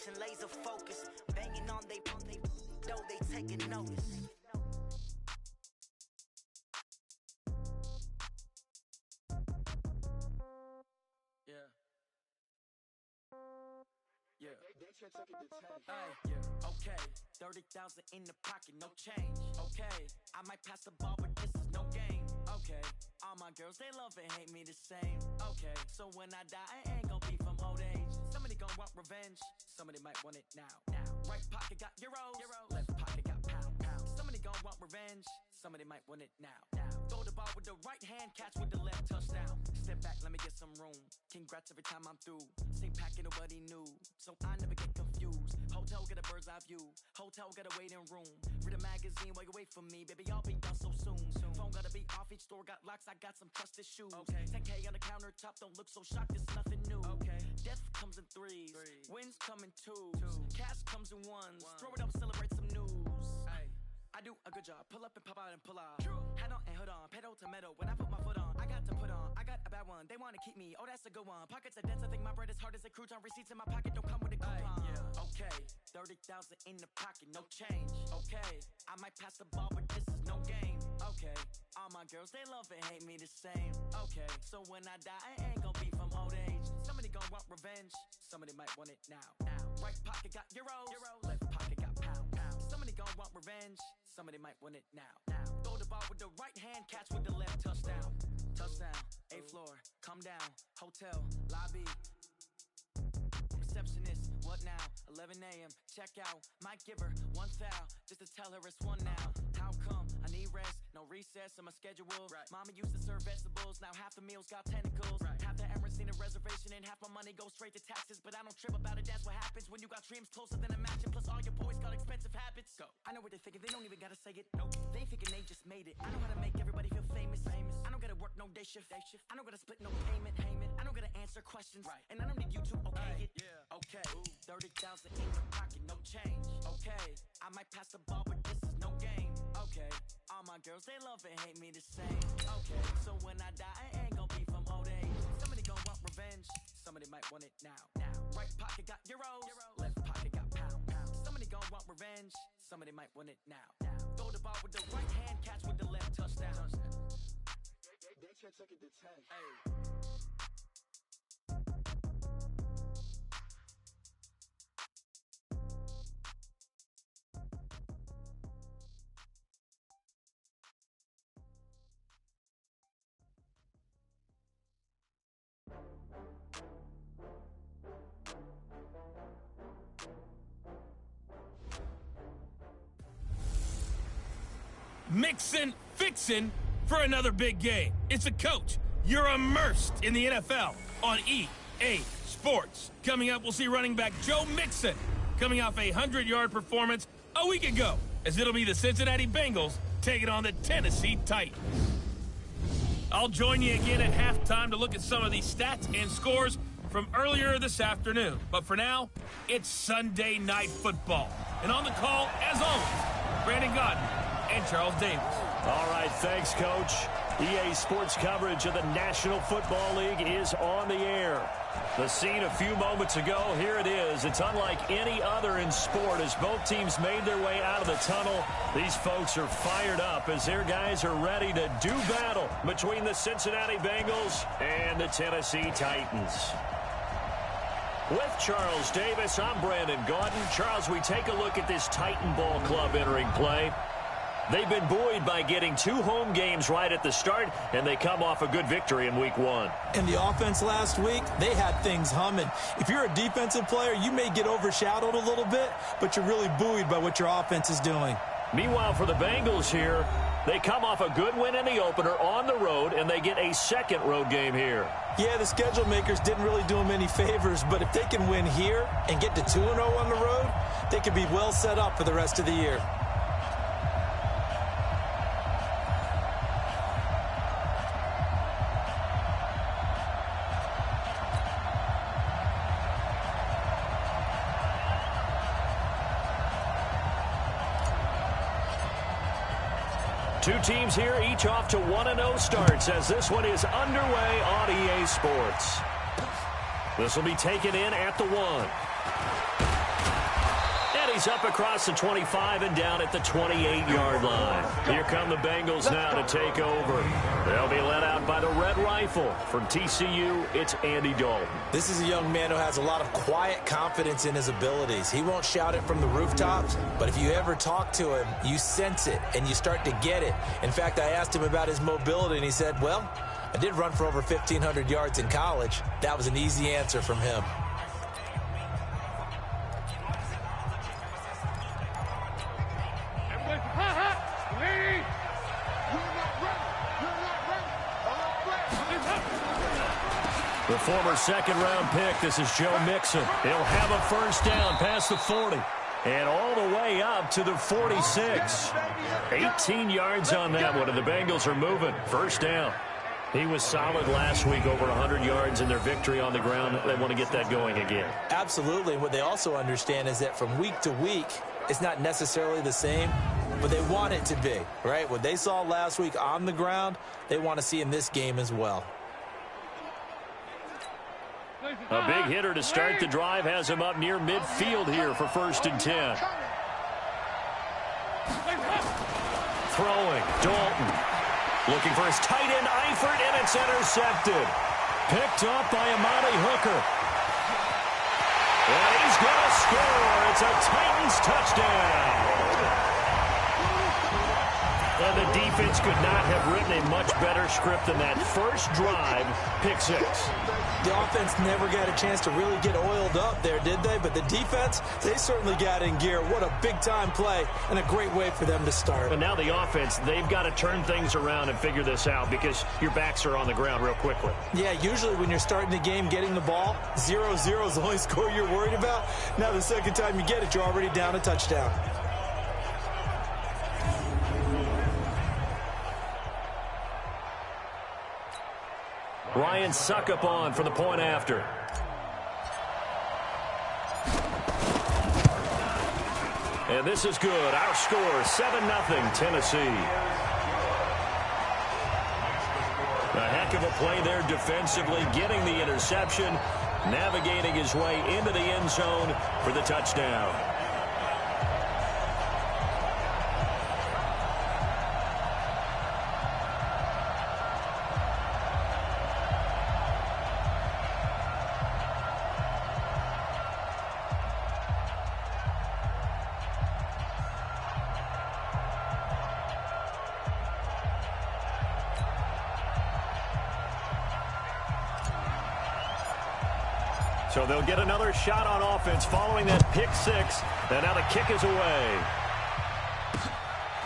concentration, laser focus. Banging on they though they taking notice. Okay, 30,000 in the pocket, no change. Okay, I might pass the ball, but this is no game. Okay, all my girls, they love and hate me the same. Okay, so when I die, I ain't gonna be from old age. Somebody gonna want revenge, somebody might want it now. Right pocket got euros, left pocket got pound. Somebody gonna want revenge, somebody might want it now. Throw the ball with the right hand, catch with the left, touchdown. Step back, let me get some room. Congrats every time I'm through. Same packet, nobody new, so I never get confused. Hotel get a bird's eye view, hotel got a waiting room. Read a magazine while you wait for me, baby, I'll be done so soon. Phone gotta be off, each store got locks, I got some trusted shoes. 10K on the countertop, don't look so shocked, it's nothing new. Death comes in threes, wins come in twos, cash comes in ones. Throw it up, celebrate some news. I do a good job, pull up and pop out and pull out. Head on and hood on, pedal to metal. When I put my foot on, I got to put on. I got a bad one, they wanna keep me, oh that's a good one. Pockets are dense, I think my bread is hard as a crouton. Receipts in my pocket don't come with a coupon. Okay, 30,000 in the pocket, no change. Okay, I might pass the ball, but this is no game. Okay, all my girls, they love and hate me the same. Okay, so when I die, I ain't gonna be from old age. Somebody gonna want revenge, somebody might want it now. Right pocket got euros, left pocket got pound. Somebody gonna want revenge, somebody might want it now. Throw the ball with the right hand, catch with the left, touchdown. Touchdown, 8th floor, come down, hotel, lobby. Receptionist, what now? 11 a.m., check out. Might give her one foul, just to tell her it's one now. How come? I need rest, no recess in my schedule. Mama used to serve vegetables, now half the meals got tentacles. Half the Emirates need a reservation and half my money goes straight to taxes. But I don't trip about it, that's what happens when you got dreams closer than a mansion. Plus all your boys got expensive habits. Go. I know what they're thinking, they don't even gotta say it. Nope. They ain't thinking they just made it. I know how to make everybody feel famous. I don't gotta work no day shift. I don't gotta split no payment. I don't gotta answer questions. And I don't need you to okay it. Okay, 30,000 in the pocket, no change. Okay, I might pass the ball, but this is no game. Okay, all my girls, they love and hate me the same. Okay, so when I die, I ain't gonna be from old age. Somebody gonna want revenge, somebody might want it now. Right pocket got euros, left pocket got pound. Somebody gonna want revenge, somebody might want it now. Throw the ball with the right hand, catch with the left, touchdown. They took it to 10. Mixin', fixin' for another big game. It's a coach. You're immersed in the NFL on EA Sports. Coming up, we'll see running back Joe Mixon coming off a 100-yard performance a week ago, as it'll be the Cincinnati Bengals taking on the Tennessee Titans. I'll join you again at halftime to look at some of these stats and scores from earlier this afternoon. But for now, it's Sunday Night Football. And on the call, as always, Brandon Godden and Charles Davis. All right, thanks, Coach. EA Sports coverage of the National Football League is on the air. The scene a few moments ago, here it is. It's unlike any other in sport as both teams made their way out of the tunnel. These folks are fired up as their guys are ready to do battle between the Cincinnati Bengals and the Tennessee Titans. With Charles Davis, I'm Brandon Gaudin. Charles, we take a look at this Titan Ball Club entering play. They've been buoyed by getting 2 home games right at the start, and they come off a good victory in Week 1. And the offense last week, they had things humming. If you're a defensive player, you may get overshadowed a little bit, but you're really buoyed by what your offense is doing. Meanwhile, for the Bengals here, they come off a good win in the opener on the road, and they get a second road game here. Yeah, the schedule makers didn't really do them any favors, but if they can win here and get to 2-0 on the road, they could be well set up for the rest of the year. Two teams here, each off to 1-0 starts as this one is underway on EA Sports. This will be taken in at the 1. he's up across the 25 and down at the 28-yard line. Here come the Bengals now to take over. They'll be led out by the Red Rifle. From TCU, it's Andy Dalton. This is a young man who has a lot of quiet confidence in his abilities. He won't shout it from the rooftops, but if you ever talk to him, you sense it, and you start to get it. In fact, I asked him about his mobility, and he said, well, I did run for over 1,500 yards in college. That was an easy answer from him. The former second-round pick, this is Joe Mixon. He'll have a first down past the 40 and all the way up to the 46. 18 yards on that one, and the Bengals are moving. First down. He was solid last week, over 100 yards in their victory on the ground. They want to get that going again. Absolutely. What they also understand is that from week to week, it's not necessarily the same, but they want it to be, right? What they saw last week on the ground, they want to see in this game as well. A big hitter to start the drive has him up near midfield here for 1st and 10. Throwing, Dalton. Looking for his tight end, Eifert, and it's intercepted. Picked up by Amani Hooker. And he's going to score. It's a Titans touchdown. And the defense could not have written a much better script than that. First drive, pick 6. The offense never got a chance to really get oiled up there, did they? But the defense, they certainly got in gear. What a big-time play and a great way for them to start. And now the offense, they've got to turn things around and figure this out because your backs are on the ground real quickly. Yeah, usually when you're starting the game, getting the ball, 0-0 is the only score you're worried about. Now the second time you get it, you're already down a touchdown. Ryan Suckup on for the point after. And this is good. Our score, 7-0 Tennessee. A heck of a play there defensively, getting the interception, navigating his way into the end zone for the touchdown. So they'll get another shot on offense following that pick 6. And now the kick is away.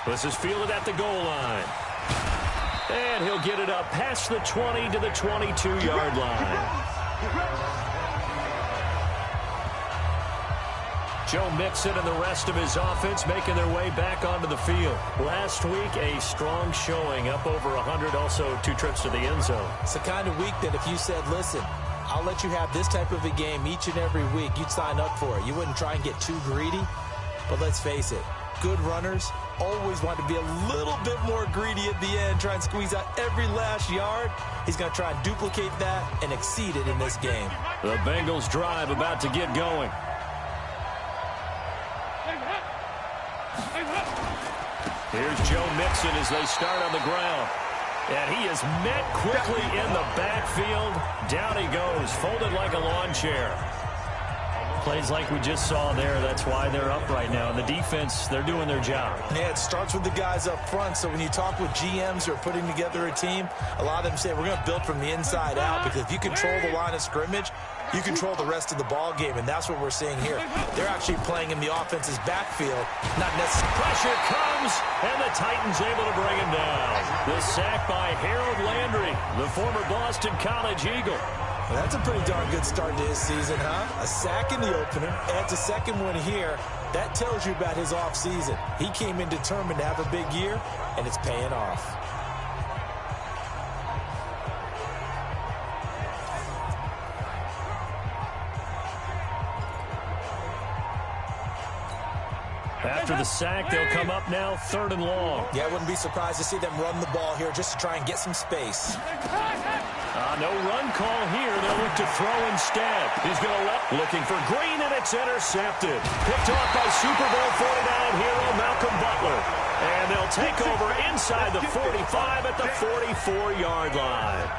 This is fielded at the goal line. And he'll get it up past the 20 to the 22-yard line. Joe Mixon and the rest of his offense making their way back onto the field. Last week, a strong showing, up over 100, also 2 trips to the end zone. It's the kind of week that if you said, listen, I'll let you have this type of a game each and every week, you'd sign up for it. You wouldn't try and get too greedy, but let's face it, good runners always want to be a little bit more greedy at the end, try and squeeze out every last yard. He's going to try and duplicate that and exceed it in this game. The Bengals drive about to get going. Here's Joe Mixon as they start on the ground. And he is met quickly in the backfield. Down he goes, folded like a lawn chair. Plays like we just saw there. That's why they're up right now. And the defense, they're doing their job. Yeah, it starts with the guys up front. So when you talk with GMs who are putting together a team, a lot of them say, we're going to build from the inside out. Because if you control the line of scrimmage, you control the rest of the ball game. And that's what we're seeing here. They're actually playing in the offense's backfield. Not necessarily. Pressure comes, and the Titans able to bring him down. The sack by Harold Landry, the former Boston College Eagle. Well, that's a pretty darn good start to his season, huh? A sack in the opener, adds a second one here. That tells you about his offseason. He came in determined to have a big year, and it's paying off. After the sack, they'll come up now 3rd and long. Yeah, I wouldn't be surprised to see them run the ball here just to try and get some space. No run call here. They'll look to throw instead. He's going to looking for Green, and it's intercepted. Picked off by Super Bowl 49 hero Malcolm Butler. And they'll take over inside the 45 at the 44-yard line.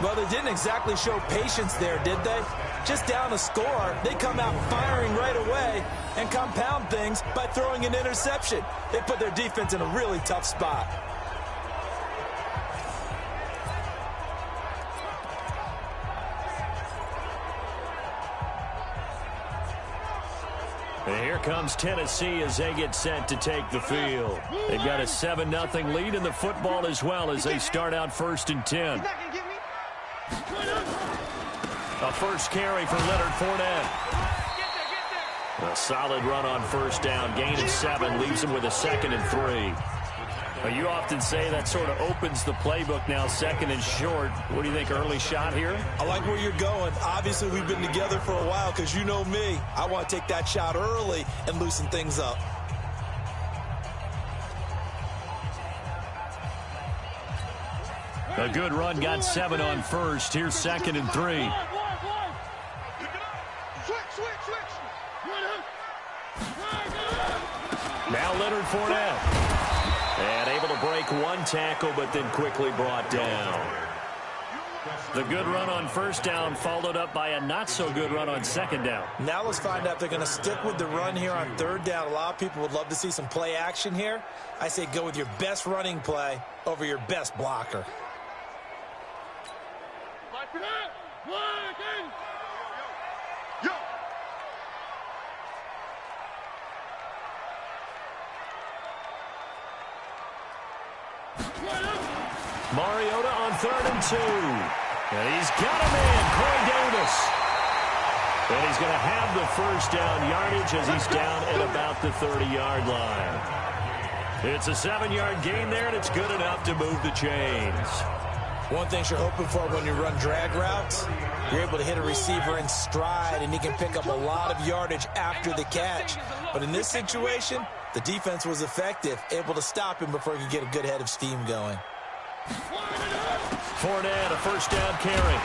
Well, they didn't exactly show patience there, did they? Just down a score, they come out firing right away and compound things by throwing an interception. They put their defense in a really tough spot. And here comes Tennessee as they get set to take the field. They've got a 7-0 lead in the football as well as they start out 1st and 10. A first carry for Leonard Fournette. A solid run on 1st down. Gain of 7 leaves him with a 2nd and 3. Well, you often say that sort of opens the playbook now, 2nd and short. What do you think, early shot here? I like where you're going. Obviously, we've been together for a while because you know me. I want to take that shot early and loosen things up. A good run, got 7 on 1st. Here's 2nd and 3. Now Leonard Fournette. And able to break 1 tackle, but then quickly brought down. The good run on 1st down followed up by a not-so-good run on 2nd down. Now let's find out if they're going to stick with the run here on 3rd down. A lot of people would love to see some play action here. I say go with your best running play over your best blocker. Mariota on 3rd and 2. And he's got him in, Corey Davis. And he's going to have the 1st down yardage as he's down at about the 30-yard line. It's a 7-yard gain there, and it's good enough to move the chains. One thing you're hoping for when you run drag routes, you're able to hit a receiver in stride, and he can pick up a lot of yardage after the catch. But in this situation, the defense was effective, able to stop him before he could get a good head of steam going. Fournette, a 1st down carry.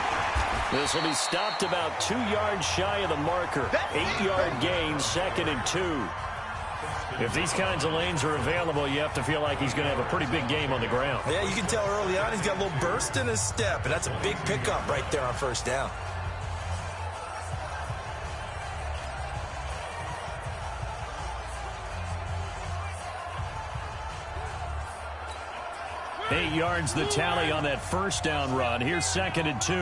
This will be stopped about 2 yards shy of the marker. 8-yard gain, 2nd and 2. If these kinds of lanes are available, you have to feel like he's going to have a pretty big game on the ground. Yeah, you can tell early on he's got a little burst in his step, and that's a big pickup right there on 1st down. Eight yards the tally on that 1st down run. Here's 2nd and 2.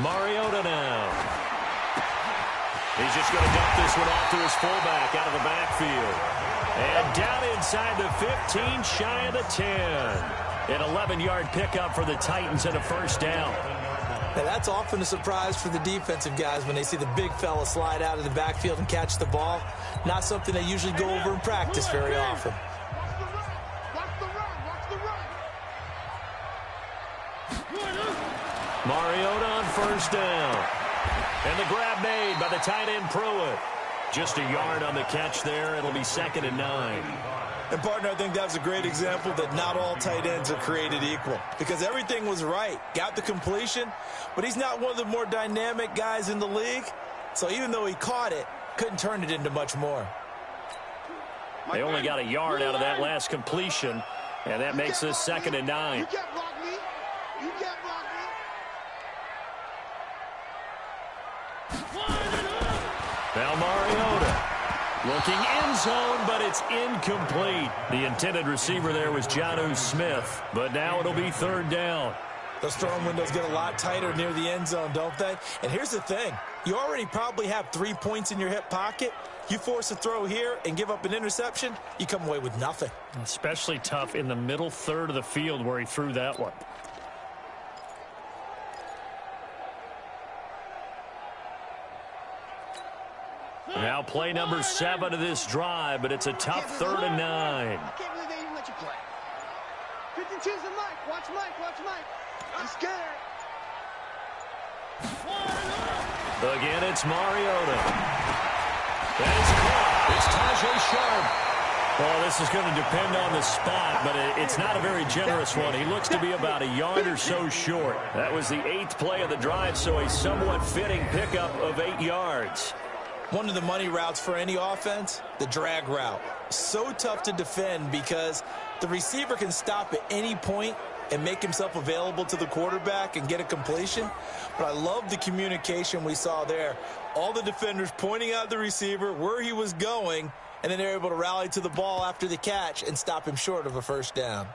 Mariota now. He's just going to dump this one off to his fullback out of the backfield. And down inside the 15, shy of the 10. An 11-yard pickup for the Titans and a 1st down. Now, that's often a surprise for the defensive guys when they see the big fella slide out of the backfield and catch the ball. Not something they usually go over in practice very often. Mariota on 1st down. And the grab made by the tight end Pruitt. Just a yard on the catch there. It'll be 2nd and 9. And, partner, I think that was a great example that not all tight ends are created equal. Because everything was right. Got the completion, but he's not one of the more dynamic guys in the league. So even though he caught it, couldn't turn it into much more. They only got a yard out of that last completion, and that makes this 2nd and 9. You can't block me. You can't block me. Now Mariota looking end zone, but it's incomplete. The intended receiver there was Jonnu Smith, but now it'll be 3rd down. Those throwing windows get a lot tighter near the end zone, don't they? And here's the thing. You already probably have 3 points in your hip pocket. You force a throw here and give up an interception, you come away with nothing. Especially tough in the middle third of the field where he threw that one. Now play number 7 of this drive, but it's a tough 3rd and 9. I can't believe they even let you play. 52's the Mike. Watch Mike. Watch Mike. I'm scared. Again, it's Mariota. That is caught. It's Tajay Sharp. Well, this is going to depend on the spot, but it's not a very generous one. He looks to be about a yard or so short. That was the 8th play of the drive, so a somewhat fitting pickup of 8 yards. One of the money routes for any offense, the drag route. So tough to defend because the receiver can stop at any point and make himself available to the quarterback and get a completion. But I love the communication we saw there. All the defenders pointing out the receiver, where he was going, and then they're able to rally to the ball after the catch and stop him short of a first down.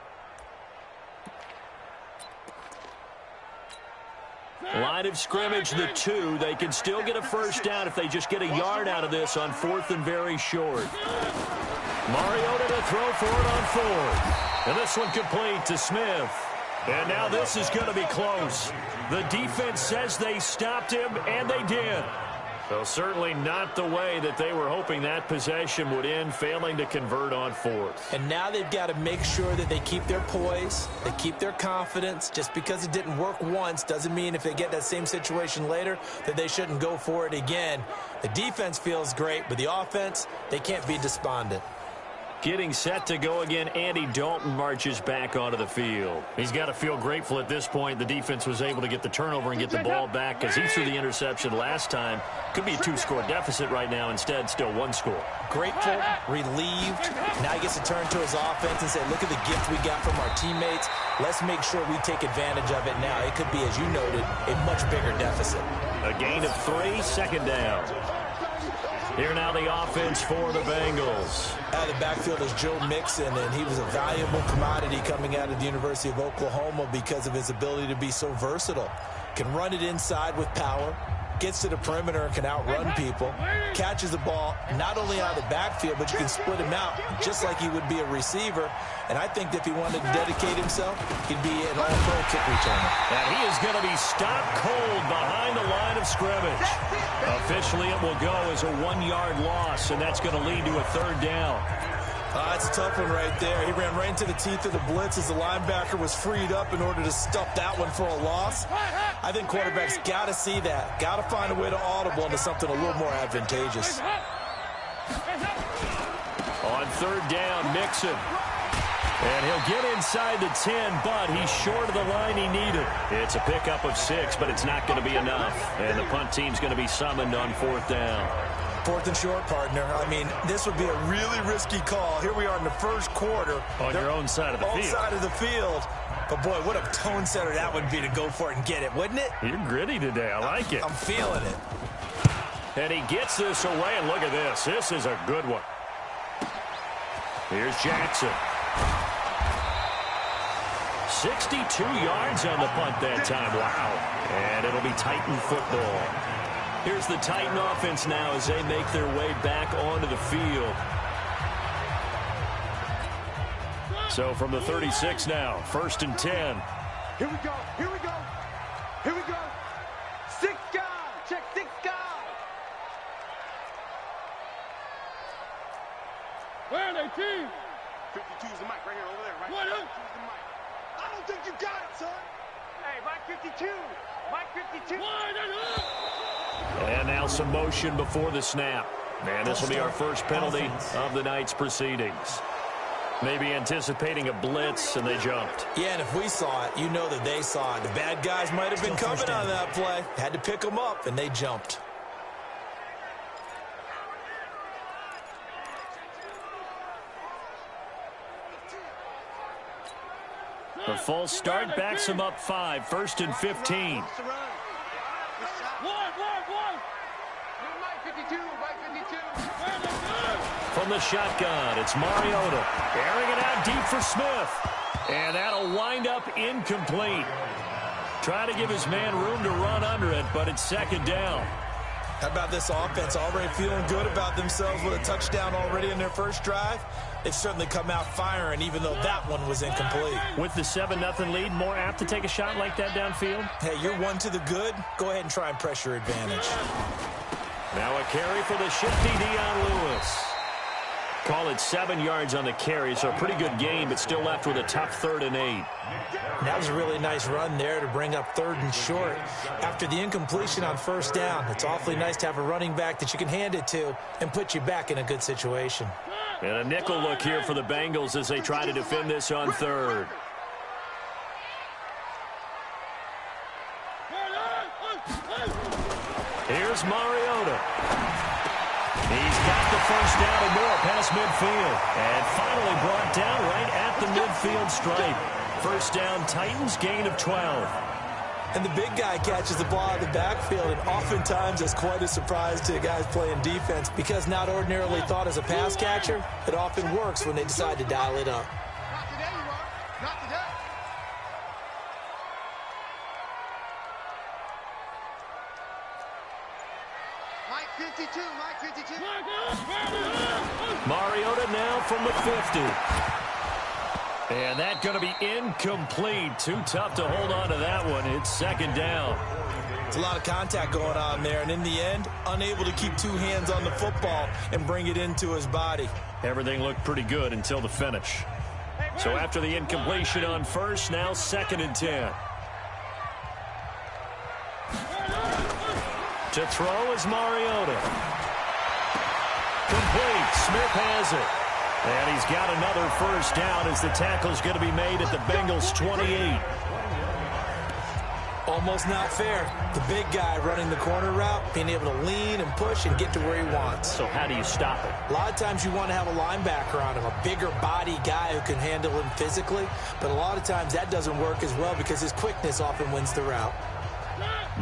Line of scrimmage, the 2. They can still get a first down if they just get a yard out of this on 4th and very short. Mariota to throw for it on 4th. And this one complete to Smith. And now this is going to be close. The defense says they stopped him, and they did. So certainly not the way that they were hoping that possession would end, failing to convert on 4th. And now they've got to make sure that they keep their poise, they keep their confidence. Just because it didn't work once doesn't mean if they get that same situation later that they shouldn't go for it again. The defense feels great, but the offense, they can't be despondent. Getting set to go again, Andy Dalton marches back onto the field. He's got to feel grateful at this point. The defense was able to get the turnover and get the ball back because he threw the interception last time. Could be a 2-score deficit right now. Instead, still 1 score. Grateful, relieved. Now he gets to turn to his offense and say, look at the gift we got from our teammates. Let's make sure we take advantage of it now. It could be, as you noted, a much bigger deficit. A gain of 3, 2nd down. Here now the offense for the Bengals. Out of the backfield is Joe Mixon, and he was a valuable commodity coming out of the University of Oklahoma because of his ability to be so versatile. Can run it inside with power, gets to the perimeter and can outrun people, catches the ball not only out of the backfield, but you can split him out just like he would be a receiver. And I think that if he wanted to dedicate himself, he'd be an all-pro kick returner. And he is going to be stopped cold behind the line of scrimmage. Officially, it will go as a 1-yard loss, and that's going to lead to a 3rd down. That's a tough one right there. He ran right into the teeth of the blitz as the linebacker was freed up in order to stuff that one for a loss. I think quarterbacks got to see that. Got to find a way to audible into something a little more advantageous. On 3rd down, Mixon. And he'll get inside the 10, but he's short of the line he needed. It's a pickup of 6, but it's not going to be enough. And the punt team's going to be summoned on 4th down. 4th and short, partner. I mean, this would be a really risky call. Here we are in the first quarter. On your own side of the field. Own side of the field. But, boy, what a tone setter that would be to go for it and get it, wouldn't it? You're gritty today. I like it. I'm feeling it. And he gets this away, and look at this. This is a good one. Here's Jackson. 62 yards on the punt that time. Wow. And it'll be Titan football. Here's the Titan offense now as they make their way back onto the field. So from the 36 now, 1st and 10. Here we go. Here we go. Here we go. 6 guys. Check 6 guys. Where are they, team? 52's the mic right here over there, right? What? 52's the mic. I don't think you got it, son. Hey, Mike 52. Mike 52. And now some motion before the snap. And this will be our first penalty of the night's proceedings. Maybe anticipating a blitz, and they jumped. Yeah, and if we saw it, you know that they saw it. The bad guys might have been coming on that play. Had to pick them up, and they jumped. The false start backs them up 5, 1st and 15. One. Mike 52. Mike 52. From the shotgun, it's Mariota. Airing it out deep for Smith. And that'll wind up incomplete. Try to give his man room to run under it, but it's 2nd down. How about this offense already feeling good about themselves with a touchdown already in their first drive? They've certainly come out firing, even though that one was incomplete. With the 7-0 lead, more apt to take a shot like that downfield? Hey, you're one to the good. Go ahead and try and press your advantage. Now a carry for the shifty Dion Lewis. Call it 7 yards on the carry, so a pretty good game, but still left with a tough 3rd and 8. That was a really nice run there to bring up 3rd and short. After the incompletion on 1st down, it's awfully nice to have a running back that you can hand it to and put you back in a good situation. And a nickel look here for the Bengals as they try to defend this on 3rd. Here's Mariota. He's got the 1st down and more past midfield. And finally brought down right at the midfield stripe. 1st down, Titans, gain of 12. And the big guy catches the ball out of the backfield, and oftentimes it's quite a surprise to guys playing defense because not ordinarily thought as a pass catcher, it often works when they decide to dial it up. Not today, you are. Not today. Mike 52, Mike 52. Mariota now from the 50. And that's going to be incomplete. Too tough to hold on to that one. It's 2nd down. It's a lot of contact going on there, and in the end, unable to keep 2 hands on the football and bring it into his body. Everything looked pretty good until the finish. So after the incompletion on 1st, now 2nd and 10. To throw is Mariota. Complete. Smith has it. And he's got another 1st down as the tackle's going to be made at the Bengals' 28. Almost not fair. The big guy running the corner route, being able to lean and push and get to where he wants. So how do you stop it? A lot of times you want to have a linebacker on him, a bigger body guy who can handle him physically. But a lot of times that doesn't work as well because his quickness often wins the route.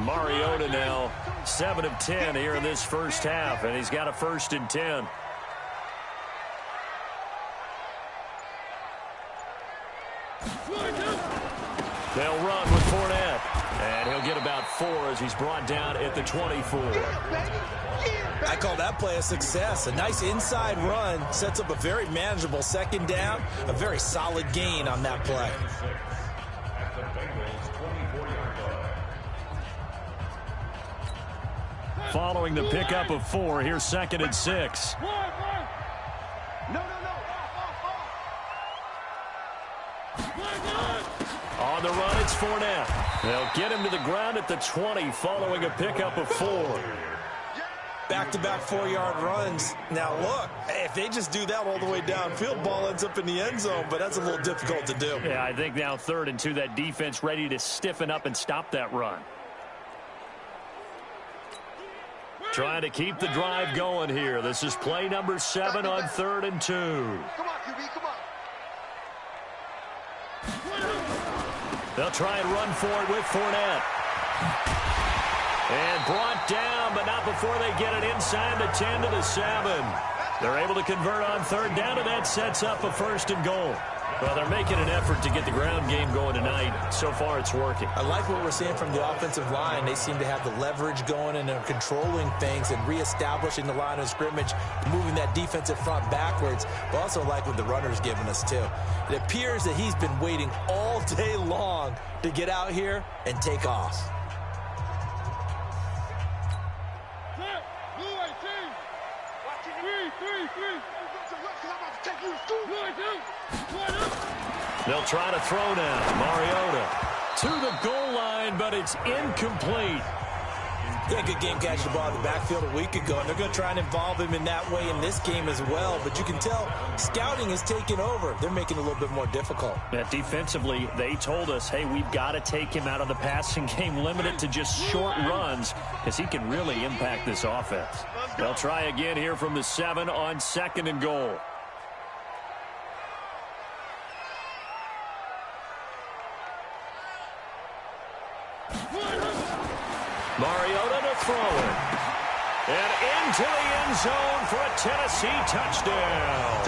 Mariota now 7 of 10 here in this 1st half, and he's got a 1st and 10. They'll run with Fournette, and he'll get about 4 as he's brought down at the 24. I call that play a success. A nice inside run sets up a very manageable 2nd down, a very solid gain on that play. Following the pickup of 4, here's 2nd and 6. No. On the run, it's Fournette. They'll get him to the ground at the 20 following a pickup of 4. Back-to-back 4-yard runs. Now, look, if they just do that all the way downfield, ball ends up in the end zone, but that's a little difficult to do. Yeah, I think now 3rd and 2, that defense ready to stiffen up and stop that run. Trying to keep the drive going here. This is play number 7 on 3rd and 2. Come on, QB, come on. They'll try and run for it with Fournette. And brought down, but not before they get it inside the 10 to the 7. They're able to convert on 3rd down, and that sets up a 1st and goal. Well, they're making an effort to get the ground game going tonight. So far, it's working. I like what we're seeing from the offensive line. They seem to have the leverage going and are controlling things and reestablishing the line of scrimmage, moving that defensive front backwards. But also like what the runner's giving us, too. It appears that he's been waiting all day long to get out here and take off. They'll try to throw now. Mariota to the goal line, but it's incomplete. He had a good game catching the ball in the backfield a week ago, and they're going to try and involve him in that way in this game as well. But you can tell scouting is taking over. They're making it a little bit more difficult. Yeah, defensively, they told us, hey, we've got to take him out of the passing game, limit it to just short runs, because he can really impact this offense. They'll try again here from the 7 on 2nd and goal. Mariota to throw it. And into the end zone for a Tennessee touchdown.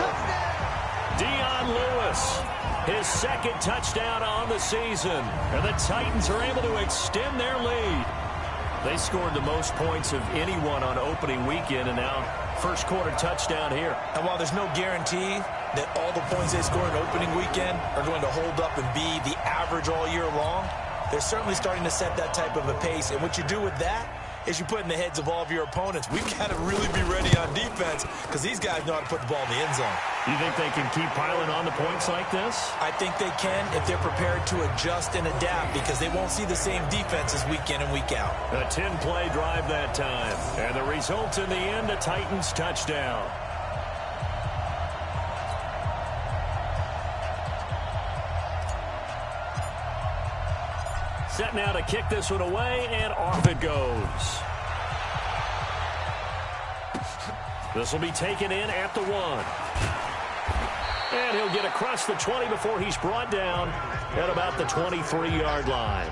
Dion Lewis, his 2nd touchdown on the season. And the Titans are able to extend their lead. They scored the most points of anyone on opening weekend, and now 1st quarter touchdown here. And while there's no guarantee that all the points they score in opening weekend are going to hold up and be the average all year long, they're certainly starting to set that type of a pace. And what you do with that is you put in the heads of all of your opponents. We've got to really be ready on defense because these guys know how to put the ball in the end zone. You think they can keep piling on the points like this? I think they can if they're prepared to adjust and adapt because they won't see the same defenses week in and week out. A 10-play drive that time. And the result in the end, a Titans touchdown. Set now to kick this one away, and off it goes. This will be taken in at the 1. And he'll get across the 20 before he's brought down at about the 23-yard line.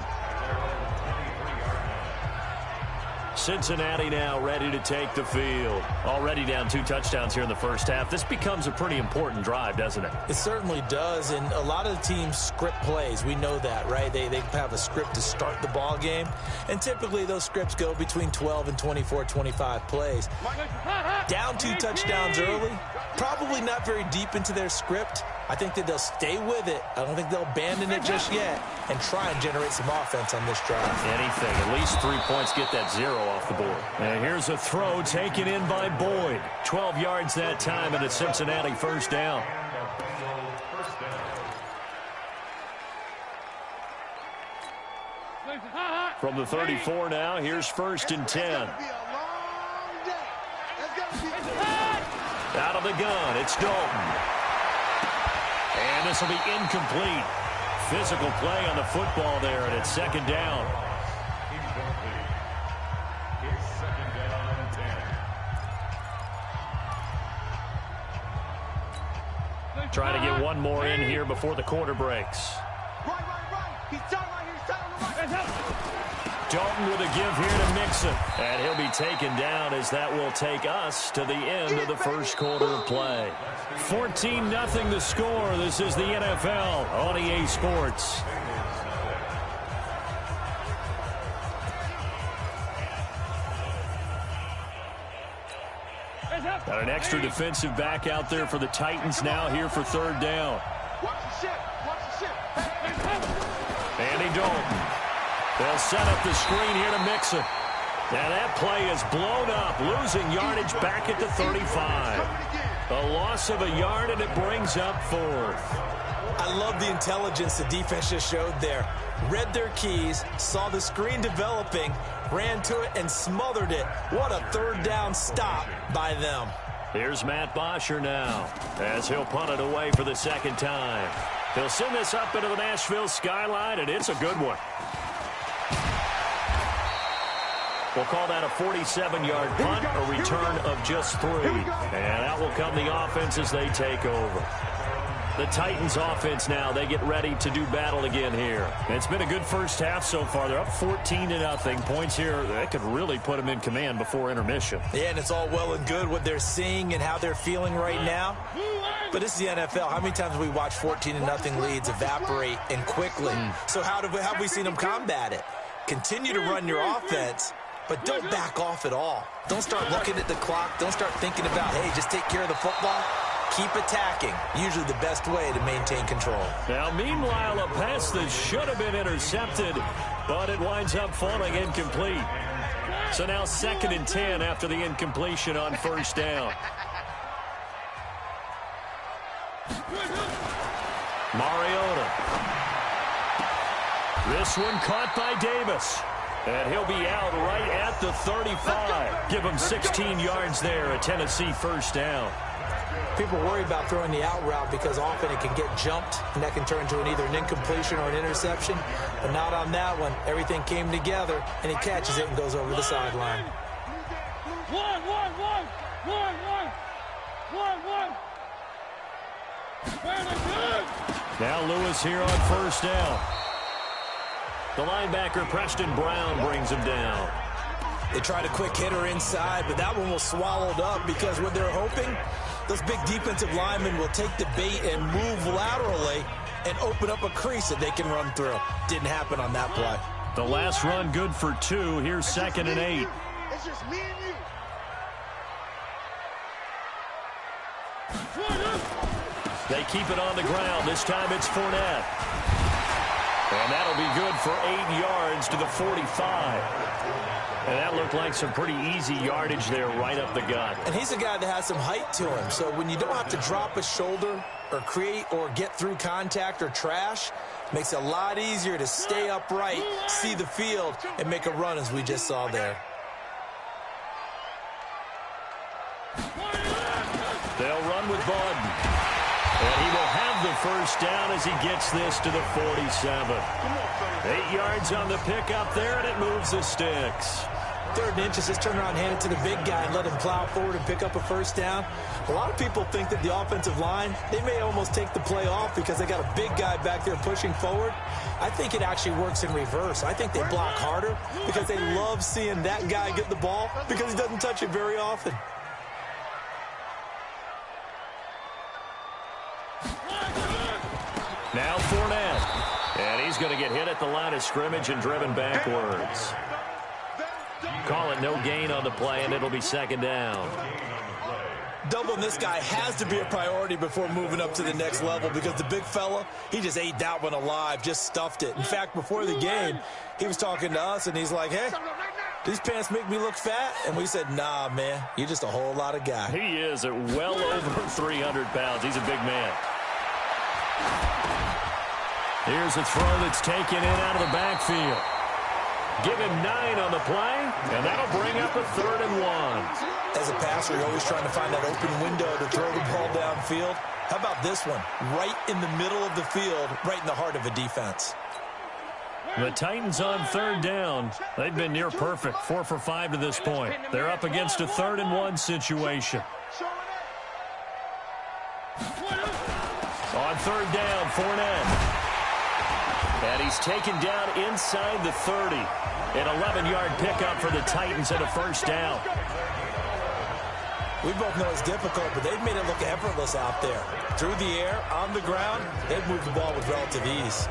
Cincinnati now ready to take the field. Already down 2 touchdowns here in the first half. This becomes a pretty important drive, doesn't it? It certainly does, and a lot of the teams script plays. We know that, right? They have a script to start the ball game, and typically those scripts go between 12 and 24, 25 plays. Down 2 touchdowns early, probably not very deep into their script. I think that they'll stay with it. I don't think they'll abandon it just yet and try and generate some offense on this drive. Anything. At least 3 points, get that 0 off the board. And here's a throw taken in by Boyd. 12 yards that time and a Cincinnati first down. From the 34 now, here's 1st and 10. Out of the gun, it's Dalton. And this will be incomplete. Physical play on the football there, and it's 2nd down. Trying to get one more in here before the quarter breaks. Dalton with a give here to Mixon. And he'll be taken down as that will take us to the end of the first quarter of play. 14-0 the score. This is the NFL on EA Sports. Got an extra defensive back out there for the Titans now here for 3rd down. Andy Dalton. They'll set up the screen here to Mixon. Now that play is blown up, losing yardage back at the 35. A loss of a yard, and it brings up 4th. I love the intelligence the defense just showed there. Read their keys, saw the screen developing, ran to it, and smothered it. What a 3rd down stop by them. Here's Matt Bosher now as he'll punt it away for the 2nd time. He'll send this up into the Nashville skyline, and it's a good one. We'll call that a 47-yard punt, a return of just 3. And out will come the offense as they take over. The Titans offense now, they get ready to do battle again here. It's been a good first half so far. They're up 14-0. Points here, that could really put them in command before intermission. Yeah, and it's all well and good what they're seeing and how they're feeling right now. But this is the NFL. How many times have we watched 14-0 leads evaporate and quickly? So how have we seen them combat it? Continue to run your offense, but don't back off at all. Don't start looking at the clock. Don't start thinking about, hey, just take care of the football. Keep attacking. Usually the best way to maintain control. Now, meanwhile, a pass that should have been intercepted, but it winds up falling incomplete. So now 2nd and 10 after the incompletion on 1st down. Mariota. This one caught by Davis. And he'll be out right at the 35. Give him 16 yards there, a Tennessee first down. People worry about throwing the out route because often it can get jumped, and that can turn into either an incompletion or an interception. But not on that one. Everything came together, and he catches it and goes over the sideline. One. Now Lewis here on 1st down. The linebacker, Preston Brown, brings him down. They tried a quick hitter inside, but that one was swallowed up because what they're hoping, those big defensive linemen will take the bait and move laterally and open up a crease that they can run through. Didn't happen on that play. The last run good for 2. Here's 2nd and 8. It's just me and you. They keep it on the ground. This time it's Fournette. And And that'll be good for 8 yards to the 45. And that looked like some pretty easy yardage there right up the gut. And he's a guy that has some height to him. So when you don't have to drop a shoulder or create or get through contact or trash, makes it a lot easier to stay upright, see the field, and make a run as we just saw there. They'll run with Bowden. And he will have the first down as he gets this to the 47. 8 yards on the pickup there, and it moves the sticks. 3rd and inches, just turn around and hand it to the big guy and let him plow forward and pick up a first down. A lot of people think that the offensive line, they may almost take the play off because they got a big guy back there pushing forward. I think it actually works in reverse. I think they block harder because they love seeing that guy get the ball because he doesn't touch it very often. Now Fournette. And he's going to get hit at the line of scrimmage and driven backwards. Call it no gain on the play, and it'll be 2nd down. Doubling this guy has to be a priority before moving up to the next level because the big fella, he just ate that one alive, just stuffed it. In fact, before the game, he was talking to us, and he's like, hey, these pants make me look fat? And we said, nah, man, you're just a whole lot of guy. He is at well over 300 pounds. He's a big man. Here's a throw that's taken in out of the backfield. Give him 9 on the play, and that'll bring up a 3rd and 1. As a passer, you're always trying to find that open window to throw the ball downfield. How about this one? Right in the middle of the field, right in the heart of a defense. The Titans on 3rd down. They've been near perfect, 4 for 5 to this point. They're up against a 3rd and 1 situation. On 3rd down, Fournette. And he's taken down inside the 30. An 11-yard pickup for the Titans and a first down. We both know it's difficult, but they've made it look effortless out there. Through the air, on the ground, they've moved the ball with relative ease.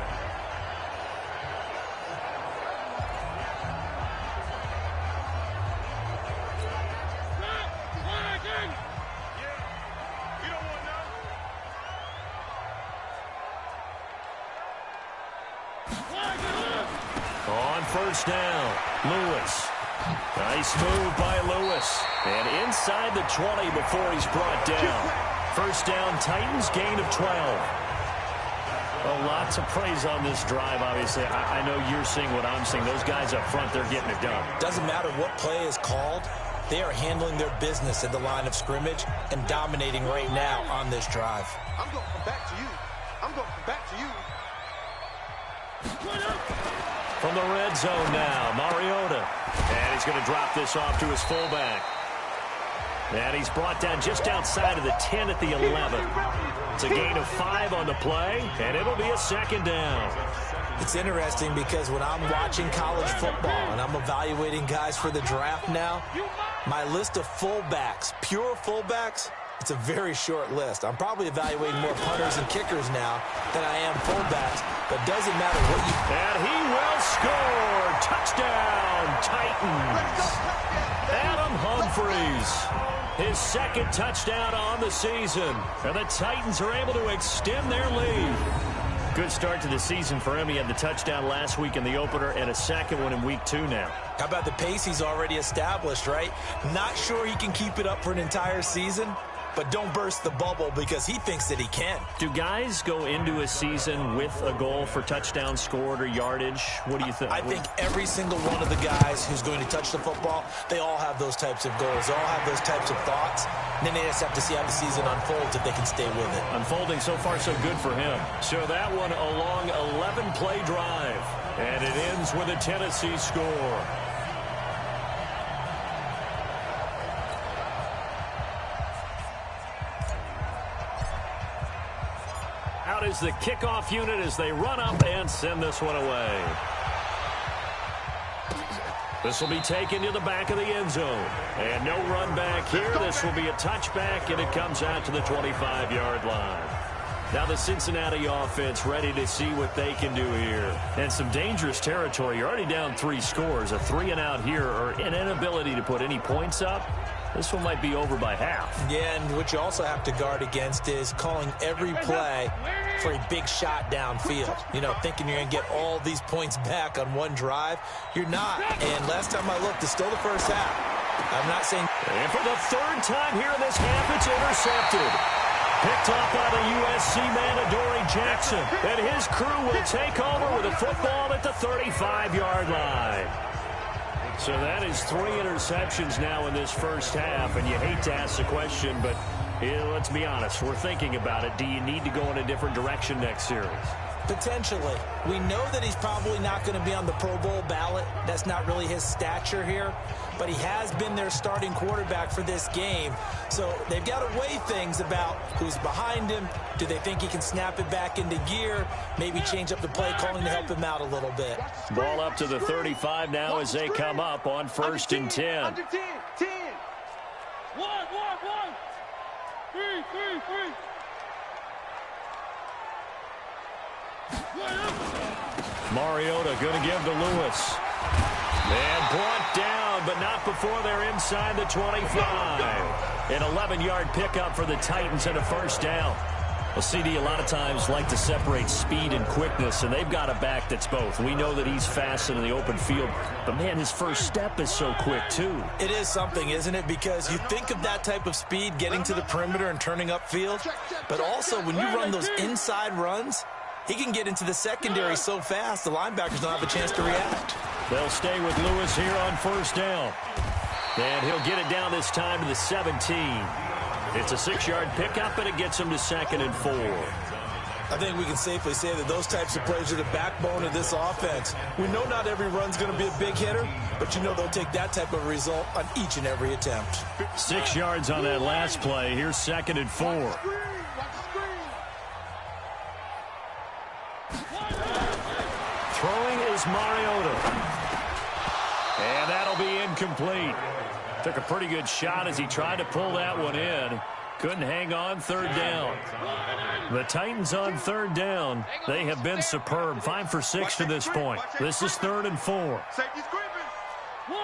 On 1st down, Lewis. Nice move by Lewis. And inside the 20 before he's brought down. First down, Titans, gain of 12. Well, lots of praise on this drive, obviously. I know you're seeing what I'm seeing. Those guys up front, they're getting it done. Doesn't matter what play is called. They are handling their business at the line of scrimmage and dominating right now on this drive. I'm going to come back to you. I'm going to come back to you. From the red zone now, Mariota. And he's going to drop this off to his fullback. And he's brought down just outside of the 10 at the 11. It's a gain of 5 on the play, and it'll be a 2nd down. It's interesting because when I'm watching college football and I'm evaluating guys for the draft now, my list of fullbacks, pure fullbacks, it's a very short list. I'm probably evaluating more punters and kickers now than I am fullbacks, but doesn't matter what you... And he will score! Touchdown, Titans! Adam Humphries, his 2nd touchdown on the season. And the Titans are able to extend their lead. Good start to the season for him. He had the touchdown last week in the opener and a 2nd one in week 2 now. How about the pace he's already established, right? Not sure he can keep it up for an entire season, but don't burst the bubble because he thinks that he can. Do guys go into a season with a goal for touchdown scored or yardage? What do you think? I think every single one of the guys who's going to touch the football, they all have those types of goals. They all have those types of thoughts. And then they just have to see how the season unfolds if they can stay with it. Unfolding so far so good for him. So that one a long 11-play drive. And it ends with a Tennessee score. Out is the kickoff unit as they run up and send this one away. This will be taken to the back of the end zone. And no run back here. This will be a touchback, and it comes out to the 25-yard line. Now the Cincinnati offense ready to see what they can do here. And some dangerous territory. You're already down 3 scores. A 3-and-out here or an inability to put any points up. This one might be over by half. Yeah, and what you also have to guard against is calling every play for a big shot downfield. You know, thinking you're going to get all these points back on one drive. You're not. And last time I looked, it's still the first half. I'm not saying... And for the third time here in this half, it's intercepted. Picked off by the USC man, Adoree Jackson. And his crew will take over with a football at the 35-yard line. So that is 3 interceptions now in this first half. And you hate to ask the question, but let's be honest. We're thinking about it. Do you need to go in a different direction next series? Potentially. We know that he's probably not going to be on the Pro Bowl ballot. That's not really his stature here. But he has been their starting quarterback for this game. So they've got to weigh things about who's behind him. Do they think he can snap it back into gear? Maybe change up the play calling to help him out a little bit. Ball up to the 35 now as they come up on 1st and 10. Under 10. 10. 1. 3. Mariota going to give to Lewis. And brought down, but not before they're inside the 25. An 11-yard pickup for the Titans and a first down. Well, CD, a lot of times like to separate speed and quickness, and they've got a back that's both. We know that he's fast in the open field, but, man, his first step is so quick, too. It is something, isn't it? Because you think of that type of speed getting to the perimeter and turning upfield, but also when you run those inside runs, he can get into the secondary so fast the linebackers don't have a chance to react. They'll stay with Lewis here on first down. And he'll get it down this time to the 17. It's a 6-yard pickup, and it gets him to 2nd and 4. I think we can safely say that those types of plays are the backbone of this offense. We know not every run's going to be a big hitter, but you know they'll take that type of result on each and every attempt. 6 yards on that last play. Here's 2nd and 4. Throwing is Mariota. And that'll be incomplete. Took a pretty good shot as he tried to pull that one in. Couldn't hang on, 3rd down. The Titans on 3rd down. They have been superb. 5 for 6 to this point. This is 3rd and 4. Safety's creeping. 1.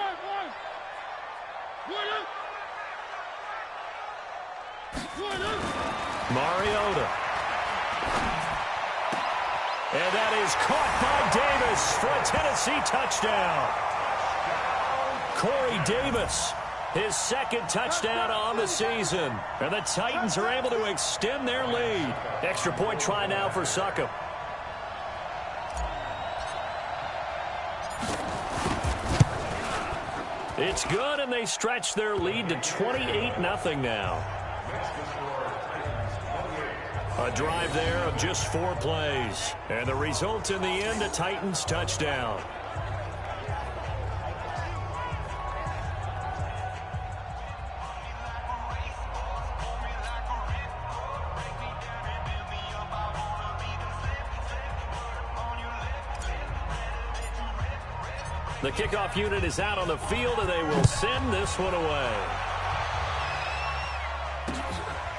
Mariota. And that is caught by Davis for a Tennessee touchdown. Corey Davis, his 2nd touchdown on the season. And the Titans are able to extend their lead. Extra point try now for Succop. It's good, and they stretch their lead to 28-0 now. A drive there of just 4 plays. And the result in the end, a Titans touchdown. The kickoff unit is out on the field, and they will send this one away.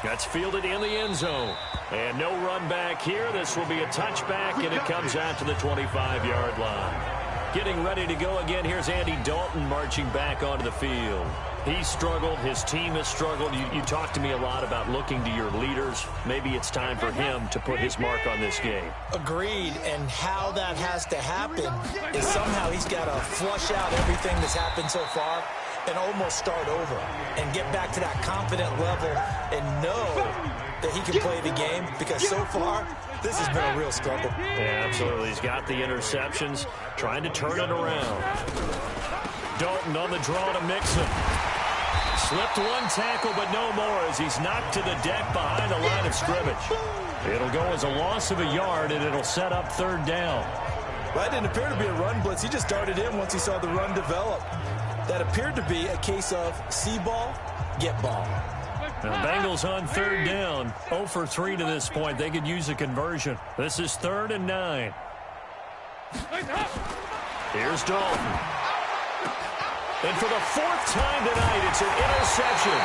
That's fielded in the end zone. And no run back here. This will be a touchback, and it comes out to the 25-yard line. Getting ready to go again. Here's Andy Dalton marching back onto the field. He struggled. His team has struggled. You talked to me a lot about looking to your leaders. Maybe it's time for him to put his mark on this game. Agreed. And how that has to happen is somehow he's got to flush out everything that's happened so far and almost start over and get back to that confident level and know that he can play the game, because so far this has been a real struggle. Yeah, absolutely. He's got the interceptions, trying to turn it around. Dalton on the draw to Mixon. Slipped one tackle, but no more as he's knocked to the deck behind the line of scrimmage. It'll go as a loss of a yard, and it'll set up 3rd down. Well, that didn't appear to be a run blitz. He just darted in once he saw the run develop. That appeared to be a case of see ball, get ball. The Bengals on 3rd down. 0 for 3 to this point. They could use a conversion. This is 3rd and 9. Here's Dalton. And for the 4th time tonight, it's an interception.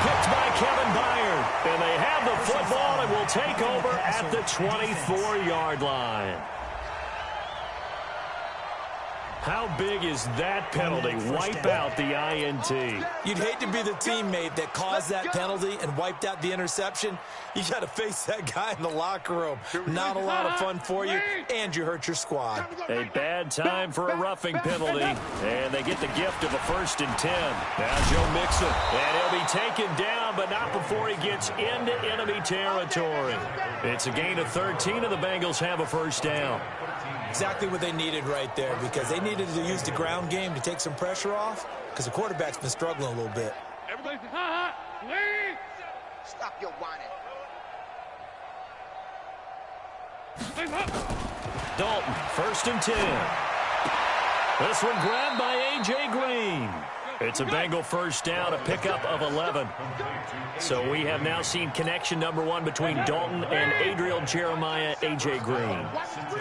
Picked by Kevin Byard. And they have the football and will take over at the 24-yard line. How big is that penalty? Wipe out the INT. You'd hate to be the teammate that caused that penalty and wiped out the interception. You got to face that guy in the locker room. Not a lot of fun for you, and you hurt your squad. A bad time for a roughing penalty, and they get the gift of a 1st and 10. Now Joe Mixon, and he'll be taken down, but not before he gets into enemy territory. It's a gain of 13, and the Bengals have a 1st down. Exactly what they needed right there, because they needed to use the ground game to take some pressure off, because the quarterback's been struggling a little bit. Everybody, Stop your whining. Dalton, 1st and 10. This one grabbed by A.J. Green. It's a Bengal 1st down, a pickup of 11. So we have now seen connection number 1 between Dalton and Adriel Jeremiah, A.J. Green.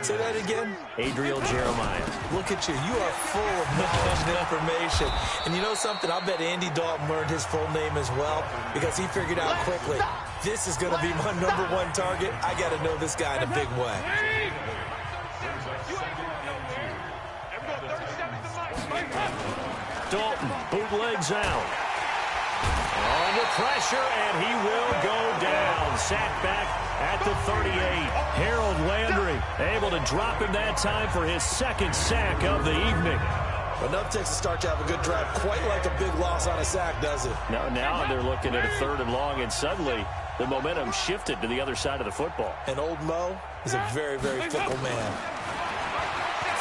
Say that again? Adriel Jeremiah. Look at you. You are full of knowledge and information. And you know something? I bet Andy Dalton learned his full name as well, because he figured out quickly, this is going to be my number 1 target. I got to know this guy in a big way. Dalton bootlegs out. Under pressure, and he will go down. Sacked back at the 38. Harold Landry able to drop him that time for his 2nd sack of the evening. Enough takes a start to have a good drive. Quite like a big loss on a sack, does it? Now they're looking at a 3rd and long, and suddenly the momentum shifted to the other side of the football. And old Mo is a very, very fickle man.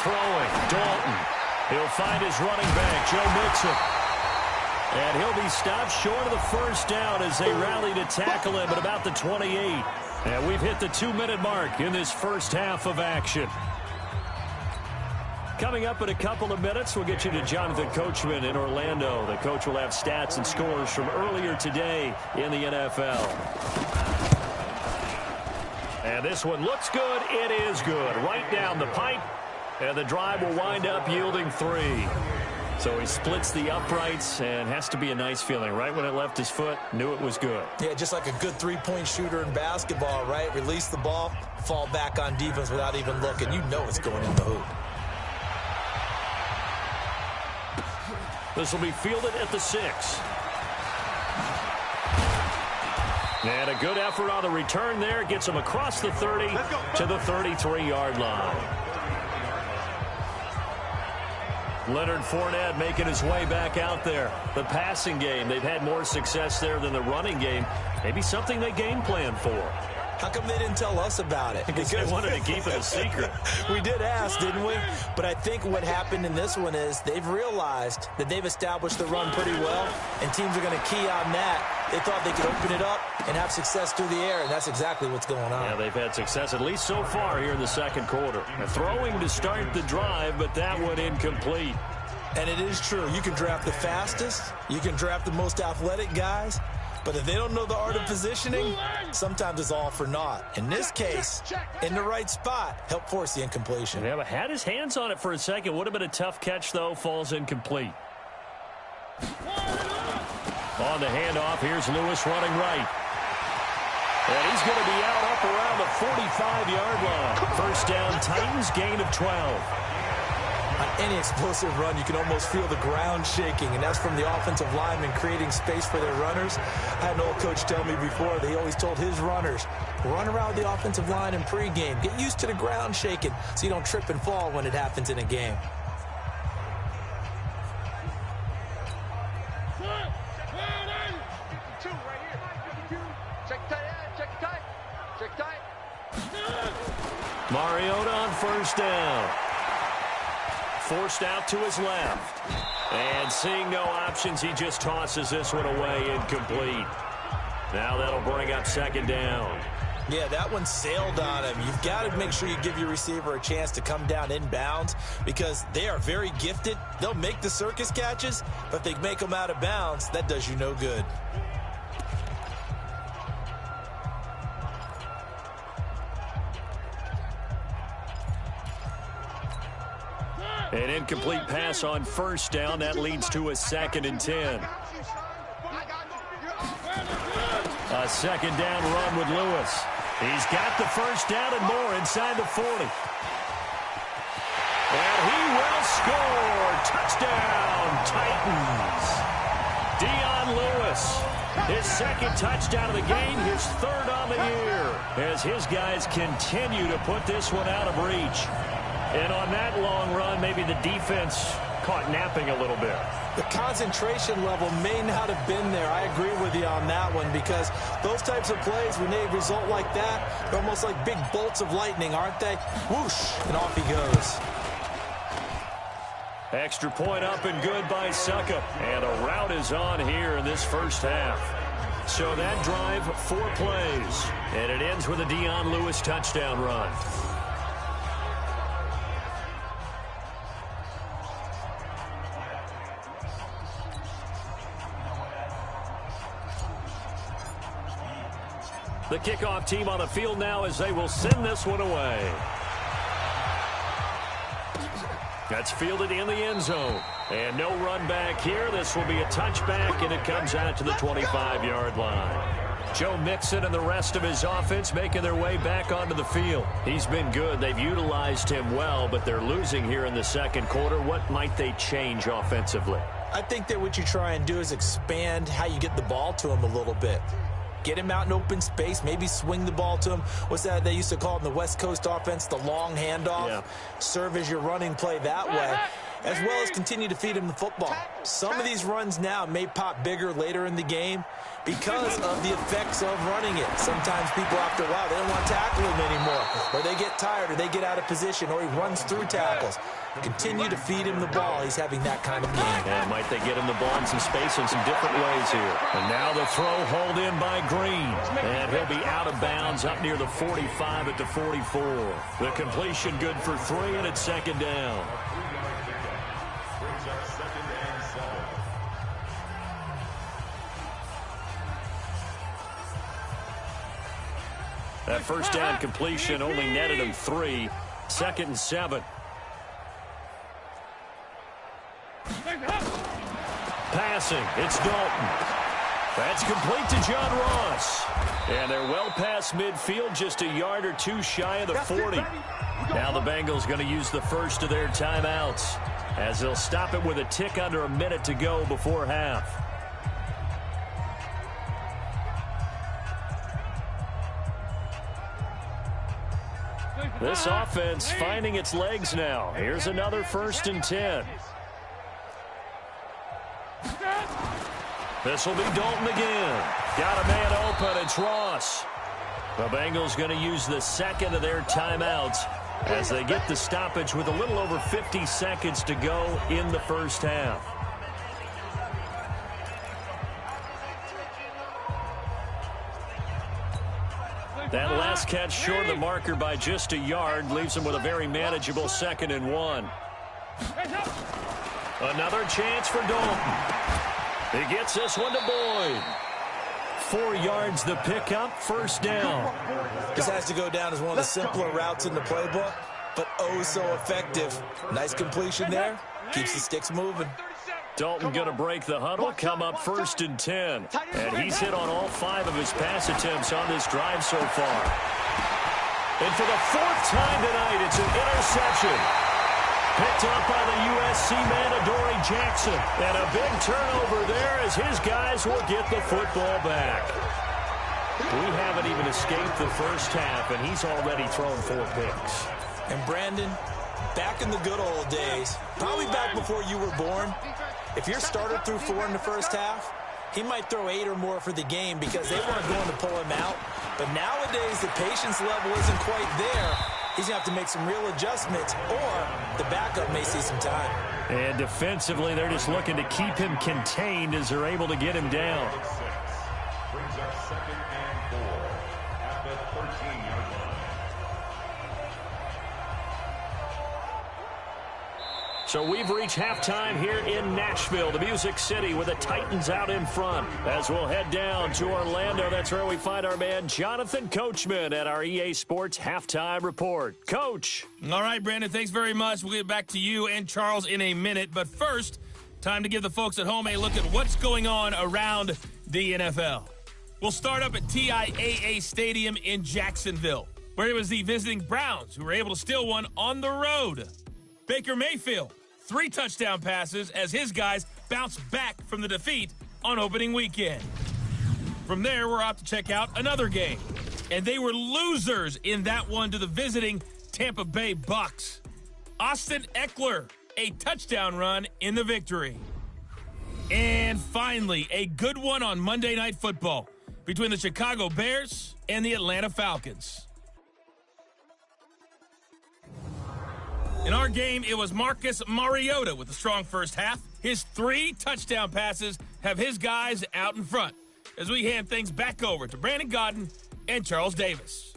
Throwing, Dalton. He'll find his running back, Joe Mixon. And he'll be stopped short of the 1st down as they rally to tackle him at about the 28. And we've hit the 2-minute mark in this first half of action. Coming up in a couple of minutes, we'll get you to Jonathan Coachman in Orlando. The coach will have stats and scores from earlier today in the NFL. And this one looks good. It is good. Right down the pipe. And the drive will wind up yielding 3. So he splits the uprights, and has to be a nice feeling. Right when it left his foot, knew it was good. Yeah, just like a good 3-point shooter in basketball, right? Release the ball, fall back on defense without even looking. You know it's going in the hoop. This will be fielded at the 6. And a good effort on the return there. Gets him across the 30 to the 33-yard line. Leonard Fournette making his way back out there. The passing game, they've had more success there than the running game. Maybe something they game plan for. How come they didn't tell us about it? Because they wanted to keep it a secret. We did ask, didn't we? But I think what happened in this one is they've realized that they've established the run pretty well, and teams are going to key on that. They thought they could open it up and have success through the air, and that's exactly what's going on. Yeah, they've had success, at least so far here in the second quarter. Throwing to start the drive, but that one incomplete. And it is true. You can draft the fastest. You can draft the most athletic guys. But if they don't know the art of positioning, sometimes it's all for naught. In this case, in the right spot, help force the incompletion. Yeah, but had his hands on it for a second. Would have been a tough catch, though. Falls incomplete. On the handoff, here's Lewis running right. And he's going to be out up around the 45-yard line. First down, Titans, gain of 12. On any explosive run, you can almost feel the ground shaking, and that's from the offensive linemen creating space for their runners. I had an old coach tell me before that he always told his runners, run around the offensive line in pregame. Get used to the ground shaking so you don't trip and fall when it happens in a game. Mariota on first down. Forced out to his left. And seeing no options, he just tosses this one away, incomplete. Now that'll bring up second down. Yeah, that one sailed on him. You've got to make sure you give your receiver a chance to come down inbounds because they are very gifted. They'll make the circus catches, but if they make them out of bounds, that does you no good. An incomplete pass on first down. That leads to a 2nd and 10. A second down run with Lewis. He's got the first down and more inside the 40. And he will score. Touchdown, Titans. Dion Lewis, his second touchdown of the game, his third on the year, as his guys continue to put this one out of reach. And on that long run, maybe the defense caught napping a little bit. The concentration level may not have been there. I agree with you on that one, because those types of plays, when they result like that, they're almost like big bolts of lightning, aren't they? Whoosh, and off he goes. Extra point up and good by Suckup. And a rout is on here in this first half. So that drive, 4 plays. And it ends with a Dion Lewis touchdown run. The kickoff team on the field now as they will send this one away. That's fielded in the end zone. And no run back here. This will be a touchback, and it comes out to the 25-yard line. Joe Mixon and the rest of his offense making their way back onto the field. He's been good. They've utilized him well, but they're losing here in the second quarter. What might they change offensively? I think that what you try and do is expand how you get the ball to him a little bit. Get him out in open space, maybe swing the ball to him. What's that they used to call it in the West Coast offense, the long handoff? Yeah. Serve as your running play that way, as well as continue to feed him the football. Some of these runs now may pop bigger later in the game because of the effects of running it. Sometimes people, after a while, they don't want to tackle him anymore, or they get tired, or they get out of position, or he runs through tackles. Continue to feed him the ball. He's having that kind of game. And might they get him the ball in some space in some different ways here. And now the throw hauled in by Green. And he'll be out of bounds up near the 45 at the 44. The completion good for 3, and it's second down. That first down completion only netted him 3. 2nd and 7. Passing, it's Dalton. That's complete to John Ross. And they're well past midfield, just a yard or 2 shy of the 40. Now the Bengals going to use the first of their timeouts, as they'll stop it with a tick under a minute to go before half. This offense finding its legs now. Here's another 1st and 10. This will be Dalton again. Got a man open. It's Ross. The Bengals going to use the second of their timeouts as they get the stoppage with a little over 50 seconds to go in the first half. That last catch short of the marker by just a yard leaves him with a very manageable 2nd and 1. Another chance for Dalton. He gets this one to Boyd. 4 yards the pickup, 1st down. This has to go down as one of the simpler routes in the playbook, but oh so effective. Nice completion there. Keeps the sticks moving. Dalton going to break the huddle, come up 1st and 10. And he's hit on all 5 of his pass attempts on this drive so far. And for the 4th time tonight, it's an interception. Picked up by the USC man, Adoree Jackson. And a big turnover there as his guys will get the football back. We haven't even escaped the first half, and he's already thrown 4 picks. And Brandon, back in the good old days, probably back before you were born, if your starter threw 4 in the first half, he might throw 8 or more for the game because they weren't going to pull him out. But nowadays, the patience level isn't quite there. He's going to have to make some real adjustments, or the backup may see some time. And defensively, they're just looking to keep him contained as they're able to get him down. Brings up 2nd and 4 at the 13-yard line. So we've reached halftime here in Nashville, the Music City, with the Titans out in front. As we'll head down to Orlando, that's where we find our man Jonathan Coachman at our EA Sports Halftime Report. Coach. All right, Brandon, thanks very much. We'll get back to you and Charles in a minute. But first, time to give the folks at home a look at what's going on around the NFL. We'll start up at TIAA Stadium in Jacksonville, where it was the visiting Browns who were able to steal one on the road. Baker Mayfield, 3 touchdown passes as his guys bounce back from the defeat on opening weekend. From there, we're out to check out another game. And they were losers in that one to the visiting Tampa Bay Bucks. Austin Eckler, a touchdown run in the victory. And finally, a good one on Monday Night Football between the Chicago Bears and the Atlanta Falcons. In our game, it was Marcus Mariota with a strong first half. His 3 touchdown passes have his guys out in front as we hand things back over to Brandon Godden and Charles Davis.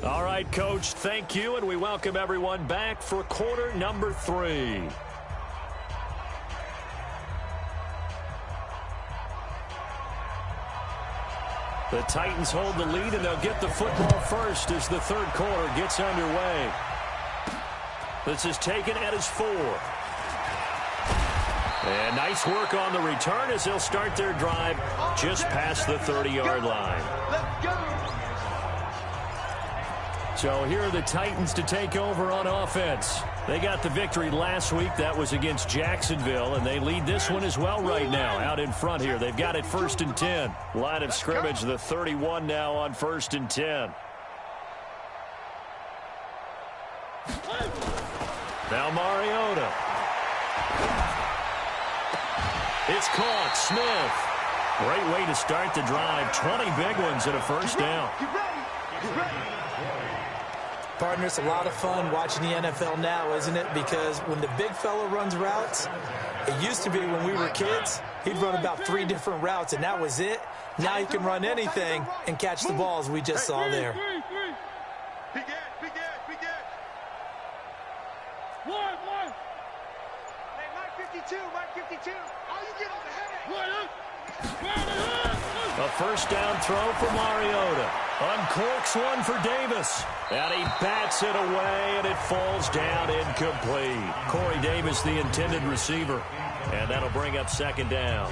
All right, Coach, thank you, and we welcome everyone back for quarter number 3. The Titans hold the lead, and they'll get the football first as the third quarter gets underway. This is taken at his 4. And nice work on the return as they'll start their drive just past the 30-yard line. Let's go. So here are the Titans to take over on offense. They got the victory last week. That was against Jacksonville, and they lead this one as well right now. Out in front here, they've got it 1st and 10. Line of scrimmage, the 31 now on 1st and 10. Now Mariota. It's caught. Smith. Great way to start the drive. 20 big ones and a first down. Partner, it's a lot of fun watching the NFL now, isn't it? Because when the big fella runs routes, it used to be when we were kids, he'd run about 3 different routes, and that was it. Now he can run anything and catch the balls we just saw there. Be good. One. Hey, Mike 52. All you get on the headache. A first down throw for Mariota. Uncorks one for Davis. And he bats it away, and it falls down incomplete. Corey Davis, the intended receiver. And that'll bring up 2nd down.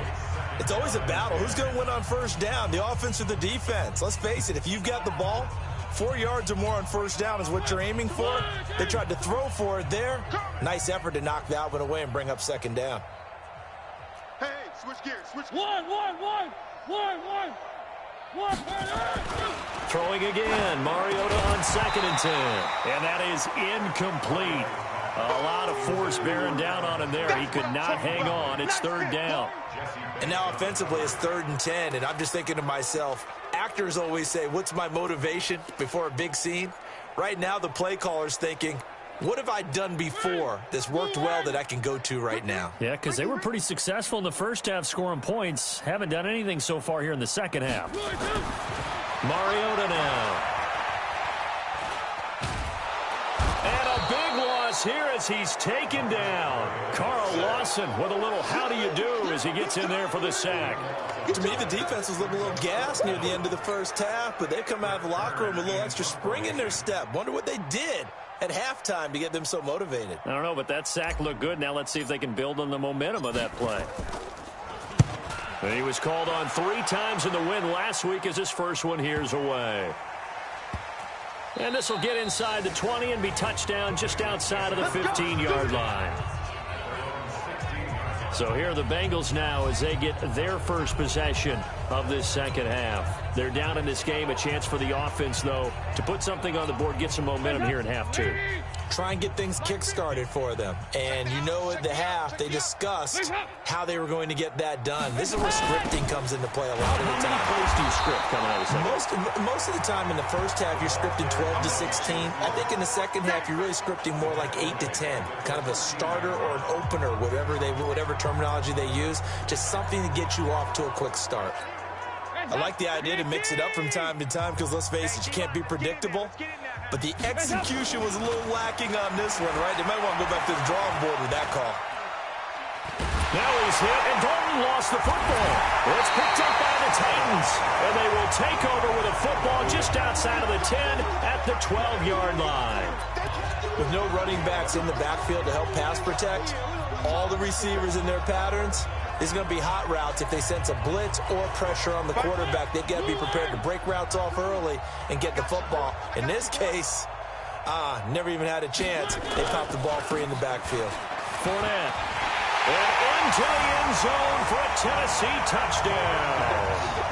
It's always a battle. Who's going to win on first down, the offense or the defense? Let's face it, if you've got the ball, 4 yards or more on first down is what you're aiming for. They tried to throw for it there. Nice effort to knock that one away and bring up 2nd down. Hey, switch gears. One. Throwing again. Mariota on 2nd and 10. And that is incomplete. A lot of force bearing down on him there. He could not hang on. It's 3rd down. And now offensively it's 3rd and 10. And I'm just thinking to myself, actors always say, what's my motivation before a big scene? Right now the play caller's thinking, what have I done before that's worked well that I can go to right now? Yeah, because they were pretty successful in the first half scoring points. Haven't done anything so far here in the second half. Mariota now. And a big loss here as he's taken down. Carl Lawson with a little how do you do as he gets in there for the sack. To me, the defense was looking a little gassed near the end of the first half, but they've come out of the locker room with a little extra spring in their step. Wonder what they did at halftime to get them so motivated. I don't know, but that sack looked good. Now let's see if they can build on the momentum of that play. And he was called on 3 times in the win last week as his first one here's away. And this will get inside the 20 and be touchdown just outside of the 15-yard line. So here are the Bengals now as they get their first possession of this second half. They're down in this game. A chance for the offense, though, to put something on the board, get some momentum here in half 2. Try and get things kick-started for them. And you know at the half, they discussed how they were going to get that done. This is where scripting comes into play a lot of the time. How many plays do you script coming out of the second? Most of the time in the first half, you're scripting 12 to 16. I think in the second half, you're really scripting more like 8 to 10. Kind of a starter or an opener, whatever terminology they use. Just something to get you off to a quick start. I like the idea to mix it up from time to time because, let's face it, you can't be predictable. But the execution was a little lacking on this one, right? They might want to go back to the drawing board with that call. Now he's hit, and Dalton lost the football. It's picked up by the Titans, and they will take over with a football just outside of the 10 at the 12-yard line. With no running backs in the backfield to help pass protect, all the receivers in their patterns. These are going to be hot routes. If they sense a blitz or pressure on the quarterback, they've got to be prepared to break routes off early and get the football. In this case, never even had a chance. They popped the ball free in the backfield. Fournette. And into the end zone for a Tennessee touchdown.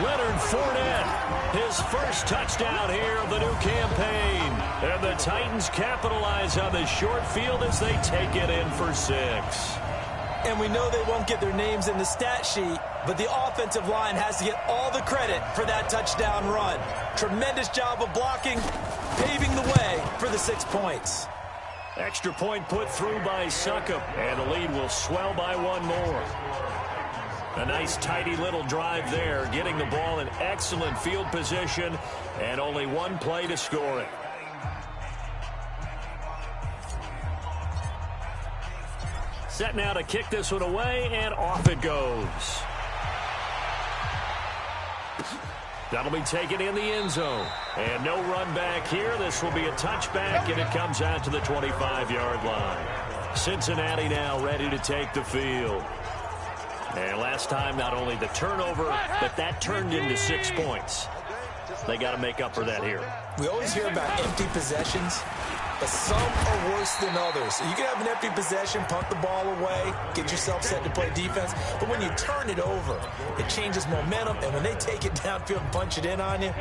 Leonard Fournette, his first touchdown here of the new campaign. And the Titans capitalize on the short field as they take it in for 6. And we know they won't get their names in the stat sheet, but the offensive line has to get all the credit for that touchdown run. Tremendous job of blocking, paving the way for the 6 points. Extra point put through by Succop, and the lead will swell by 1 more. A nice, tidy little drive there, getting the ball in excellent field position, and only 1 play to score it. Set now to kick this one away, and off it goes. That'll be taken in the end zone. And no run back here. This will be a touchback, and it comes out to the 25-yard line. Cincinnati now ready to take the field. And last time, not only the turnover, but that turned into 6 points. They got to make up for that here. We always hear about empty possessions, but some are worse than others. So you can have an empty possession, punt the ball away, get yourself set to play defense. But when you turn it over, it changes momentum. And when they take it downfield and punch it in on you,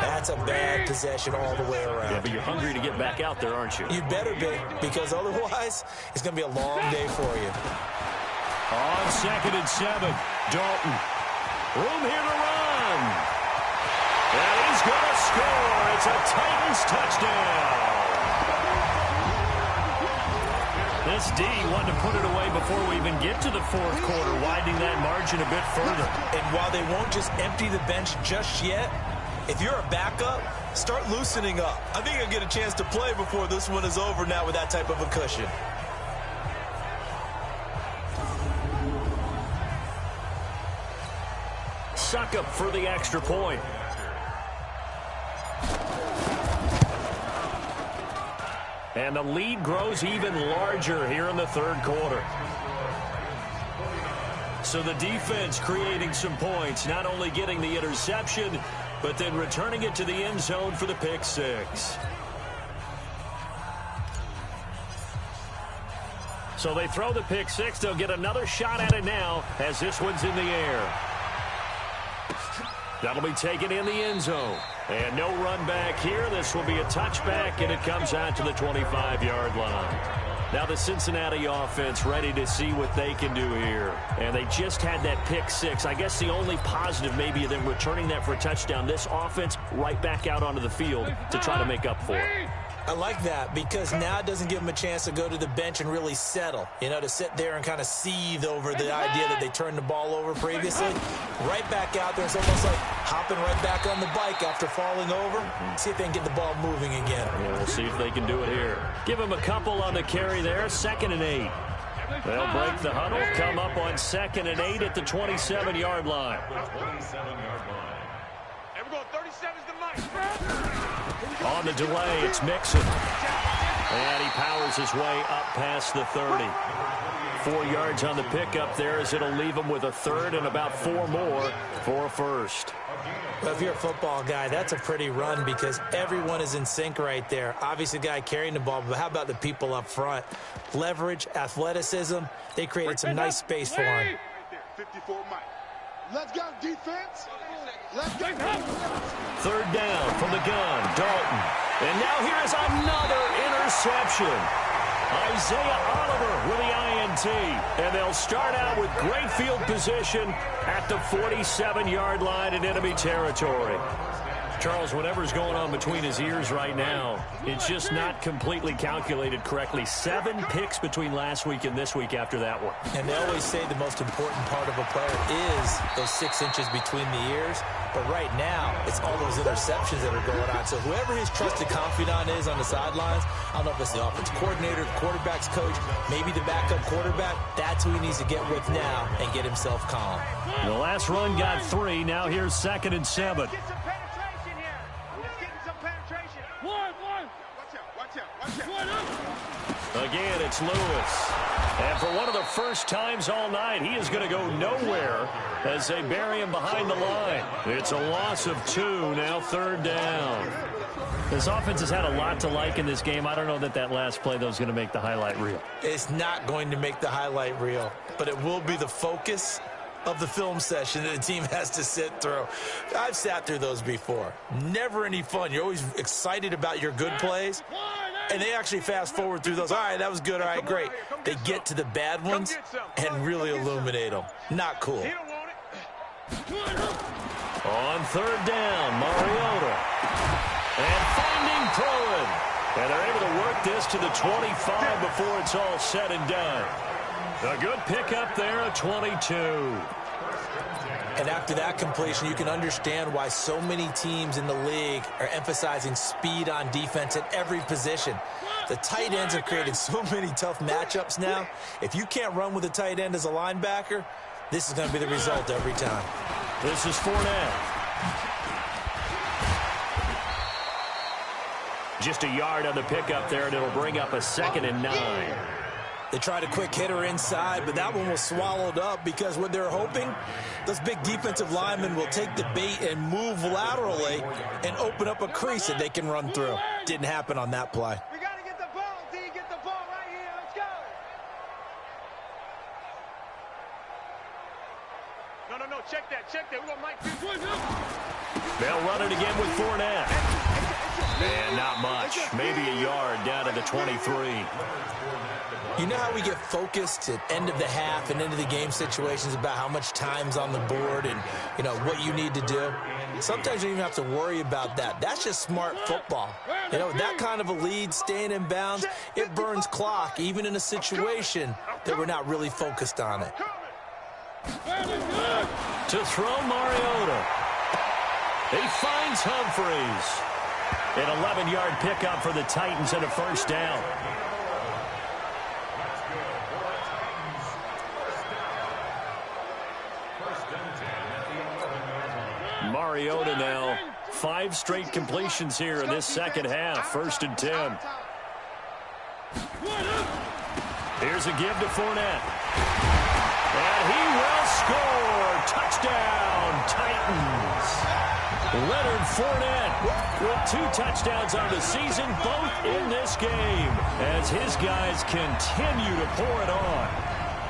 that's a bad possession all the way around. Yeah, but you're hungry to get back out there, aren't you? You better be, because otherwise it's going to be a long day for you. On 2nd and 7, Dalton. Room here to run. And he's going to score. It's a Titans touchdown. This D wanted to put it away before we even get to the 4th quarter, widening that margin a bit further. And while they won't just empty the bench just yet, if you're a backup, start loosening up. I think you'll get a chance to play before this one is over now with that type of a cushion. Succop for the extra point. And the lead grows even larger here in the 3rd quarter. So the defense creating some points, not only getting the interception, but then returning it to the end zone for the pick 6. So they throw the pick 6. They'll get another shot at it now as this one's in the air. That'll be taken in the end zone. And no run back here. This will be a touchback, and it comes out to the 25-yard line. Now the Cincinnati offense ready to see what they can do here. And they just had that pick 6. I guess the only positive maybe of them returning that for a touchdown. This offense right back out onto the field to try to make up for it. I like that because now it doesn't give them a chance to go to the bench and really settle, to sit there and kind of seethe over the idea that they turned the ball over previously. Right back out there. It's almost like hopping right back on the bike after falling over. See if they can get the ball moving again. Yeah, we'll see if they can do it here. Give them a couple on the carry there. 2nd and 8. They'll break the huddle, come up on 2nd and 8 at the 27-yard line. 27-yard line. And we're going 37's the mic. On the delay, it's Mixon. And he powers his way up past the 30. 4 yards on the pickup there as it'll leave him with a 3rd and about 4 more for a 1st. Well, if you're a football guy, that's a pretty run because everyone is in sync right there. Obviously, the guy carrying the ball, but how about the people up front? Leverage, athleticism, they created some nice space for him. 54 Mike. Let's go, defense. Let's go. 3rd down from the gun, Dalton. And now here's another interception. Isaiah Oliver with the INT. And they'll start out with great field position at the 47-yard line in enemy territory. Charles, whatever's going on between his ears right now, it's just not completely calculated correctly. 7 picks between last week and this week after that one. And they always say the most important part of a player is those 6 inches between the ears. But right now, it's all those interceptions that are going on. So whoever his trusted confidant is on the sidelines, I don't know if it's the offense coordinator, the quarterback's coach, maybe the backup quarterback, that's who he needs to get with now and get himself calm. The last run got 3. Now here's 2nd and 7. Get some penetration here. Let's get some penetration. One. Watch out. Again, it's Lewis. And for one of the first times all night, he is going to go nowhere as they bury him behind the line. It's a loss of 2, now 3rd down. This offense has had a lot to like in this game. I don't know that last play, though, is going to make the highlight reel. It's not going to make the highlight reel, but it will be the focus of the film session that the team has to sit through. I've sat through those before. Never any fun. You're always excited about your good plays, and they actually fast forward through those. All right, that was good. All right, great. They get to the bad ones and really illuminate them. Not cool. On 3rd down, Mariota. And finding Pruitt. And they're able to work this to the 25 before it's all said and done. A good pickup there at 22. And after that completion, you can understand why so many teams in the league are emphasizing speed on defense at every position. The tight ends have created so many tough matchups now. If you can't run with a tight end as a linebacker, this is going to be the result every time. This is Fournette. Just a yard on the pickup there, and it'll bring up a 2nd and 9. They tried a quick hitter inside, but that one was swallowed up because what they're hoping, those big defensive linemen will take the bait and move laterally and open up a crease that they can run through. Didn't happen on that play. We got to get the ball, D. Get the ball right here. Let's go. No. Check that. We want Mike. They'll run it again with Fournette. And not much. Maybe a yard down to the 23. You know how we get focused at end of the half and into the game situations about how much time's on the board and, you know, what you need to do? Sometimes you don't even have to worry about that. That's just smart football. You know, that kind of a lead, staying in bounds, it burns clock, even in a situation that we're not really focused on it. To throw Mariota. He finds Humphreys. An 11-yard pickup for the Titans and a 1st down. Mariota now. 5 straight completions here in this second half. 1st and 10. Here's a give to Fournette. And he will score. Touchdown, Titans. Leonard Fournette with 2 touchdowns on the season, both in this game, as his guys continue to pour it on.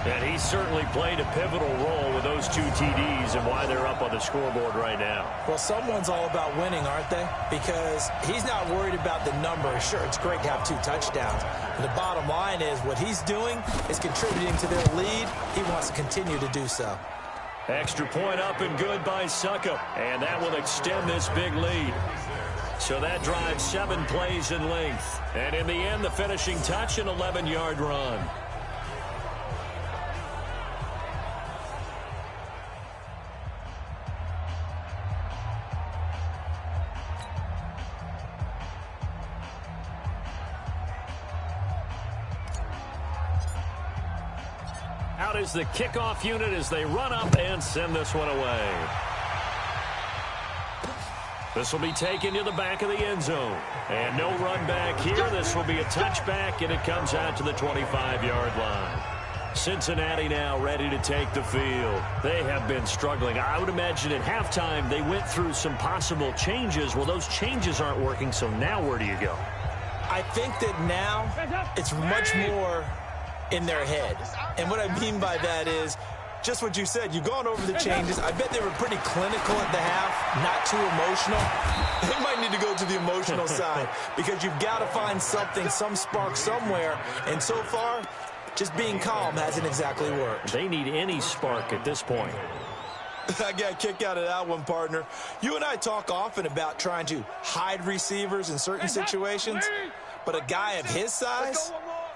And he certainly played a pivotal role with those 2 TDs and why they're up on the scoreboard right now. Well, someone's all about winning, aren't they? Because he's not worried about the number. Sure, it's great to have 2 touchdowns. And the bottom line is what he's doing is contributing to their lead. He wants to continue to do so. Extra point up and good by Succop. And that will extend this big lead. So that drives 7 plays in length. And in the end, the finishing touch, an 11-yard run. Out is the kickoff unit as they run up and send this one away. This will be taken to the back of the end zone. And no run back here. This will be a touchback, and it comes out to the 25-yard line. Cincinnati now ready to take the field. They have been struggling. I would imagine at halftime they went through some possible changes. Well, those changes aren't working, so now where do you go? I think that now it's much more in their head. And what I mean by that is just what you said. You've gone over the changes. I bet they were pretty clinical at the half, not too emotional. They might need to go to the emotional side because you've got to find something, some spark somewhere. And so far, just being calm hasn't exactly worked. They need any spark at this point. I got a kick out of that one, partner. You and I talk often about trying to hide receivers in certain situations, but a guy of his size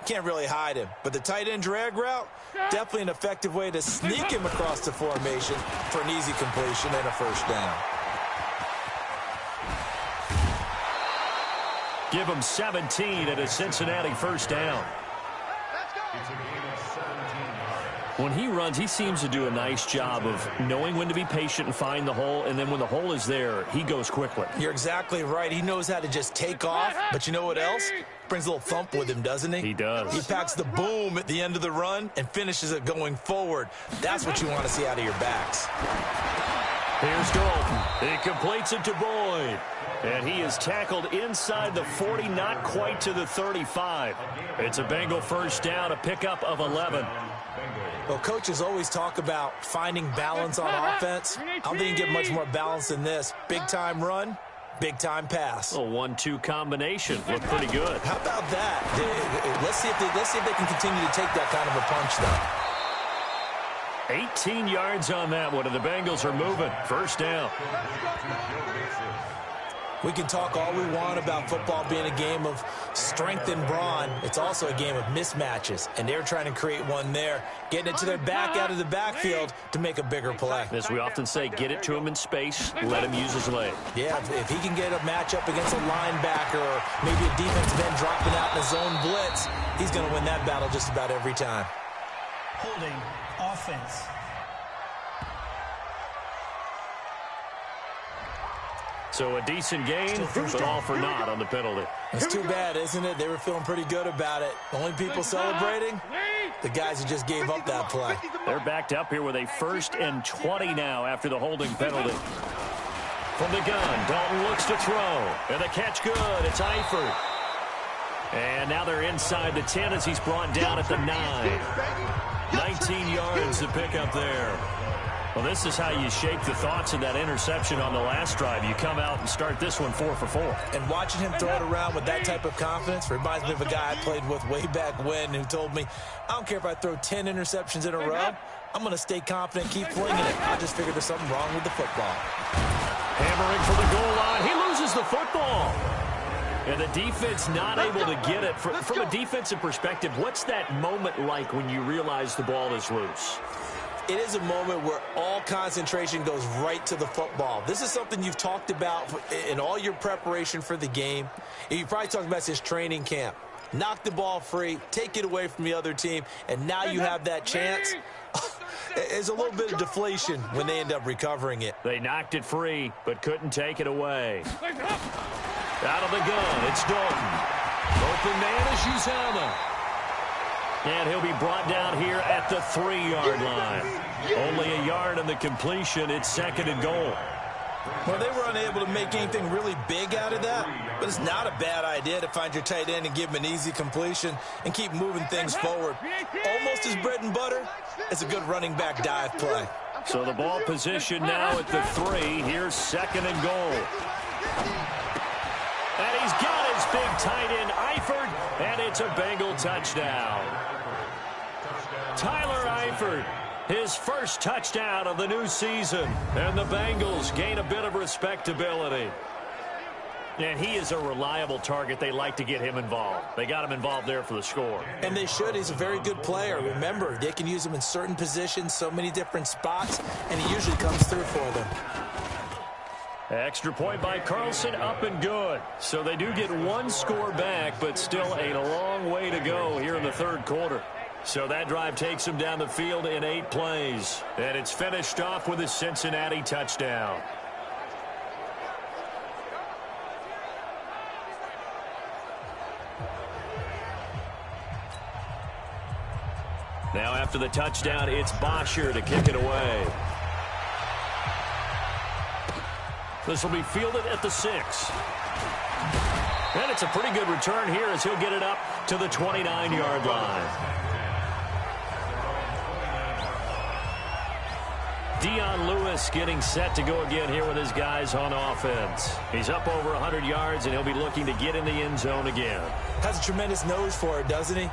can't really hide him. But the tight end drag route, definitely an effective way to sneak him across the formation for an easy completion and a 1st down. Give him 17 at a Cincinnati 1st down. When he runs, he seems to do a nice job of knowing when to be patient and find the hole, and then when the hole is there, he goes quickly. You're exactly right. He knows how to just take off, but you know what else? Brings a little thump with him, doesn't he? He does. He packs the boom at the end of the run and finishes it going forward. That's what you want to see out of your backs. Here's Dalton. He completes it to Boyd. And he is tackled inside the 40, not quite to the 35. It's a Bengal first down, a pickup of 11. Well, coaches always talk about finding balance on offense. I don't think you can get much more balance than this. Big-time run, big-time pass. A 1-2 combination. Looked pretty good. How about that? Let's see if they can continue to take that kind of a punch, though. 18 yards on that one, and the Bengals are moving. First down. We can talk all we want about football being a game of strength and brawn. It's also a game of mismatches, and they're trying to create one there, getting it to their back out of the backfield to make a bigger play. As we often say, get it to him in space, let him use his leg. Yeah, if he can get a matchup against a linebacker or maybe a defensive end dropping out in a zone blitz, he's going to win that battle just about every time. Holding offense. So a decent gain, but all for naught on the penalty. It's too bad, isn't it? They were feeling pretty good about it. The only people celebrating, the guys who just gave up that play. They're backed up here with a 1st and 20 now after the holding penalty. From the gun, Dalton looks to throw. And the catch good. It's Eifert. And now they're inside the 10 as he's brought down at the 9. 19 yards to pick up there. Well, this is how you shape the thoughts of that interception on the last drive. You come out and start this one 4 for 4. And watching him throw it around with that type of confidence reminds me of a guy I played with way back when who told me, I don't care if I throw 10 interceptions in a row, I'm going to stay confident and keep flinging it. I just figured there's something wrong with the football. Hammering for the goal line. He loses the football. And the defense not able to get it. From a defensive perspective, what's that moment like when you realize the ball is loose? It is a moment where all concentration goes right to the football. This is something you've talked about in all your preparation for the game. And you probably talked about this training camp. Knock the ball free, take it away from the other team, and now you have that chance. There's a little bit of deflation when they end up recovering it. They knocked it free, but couldn't take it away. Out of the gun, it's Dalton. Open man is Uzama. And he'll be brought down here at the 3-yard line. Only a yard on the completion. It's 2nd and goal. Well, they were unable to make anything really big out of that, but it's not a bad idea to find your tight end and give him an easy completion and keep moving things forward. Almost as bread and butter as a good running back dive play. So the ball position now at the 3. Here's 2nd and goal. And he's got his big tight end, Eifert, and it's a Bengal touchdown. Tyler Eifert, his first touchdown of the new season, and the Bengals gain a bit of respectability. And he is a reliable target. They like to get him involved. They got him involved there for the score. And they should. He's a very good player. Remember, they can use him in certain positions, so many different spots, and he usually comes through for them. Extra point by Carlson, up and good. So they do get one score back, but still a long way to go here in the 3rd quarter. So that drive takes them down the field in 8 plays. And it's finished off with a Cincinnati touchdown. Now after the touchdown, it's Bosher to kick it away. This will be fielded at the 6. And it's a pretty good return here as he'll get it up to the 29-yard line. Dion Lewis getting set to go again here with his guys on offense. He's up over 100 yards, and he'll be looking to get in the end zone again. Has a tremendous nose for it, doesn't he?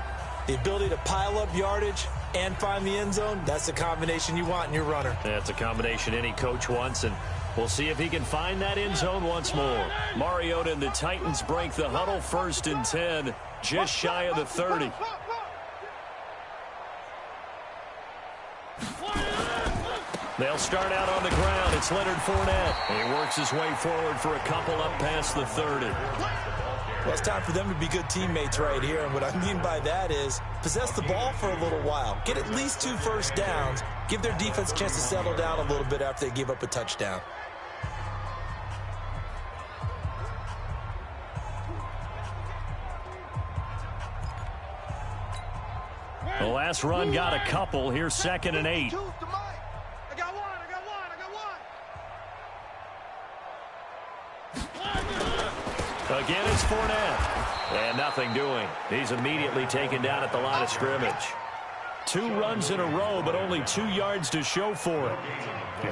The ability to pile up yardage and find the end zone, that's the combination you want in your runner. That's a combination any coach wants, and we'll see if he can find that end zone once more. Mariota and the Titans break the huddle, 1st and 10, just shy of the 30. They'll start out on the ground. It's Leonard Fournette. He works his way forward for a couple up past the 30. Well, it's time for them to be good teammates right here, and what I mean by that is possess the ball for a little while. Get at least 2 first downs. Give their defense a chance to settle down a little bit after they give up a touchdown. The last run got a couple. Here's 2nd and 8. I got one. I got one. Again, it's Fournette. And nothing doing. He's immediately taken down at the line of scrimmage. 2 runs in a row, but only 2 yards to show for it.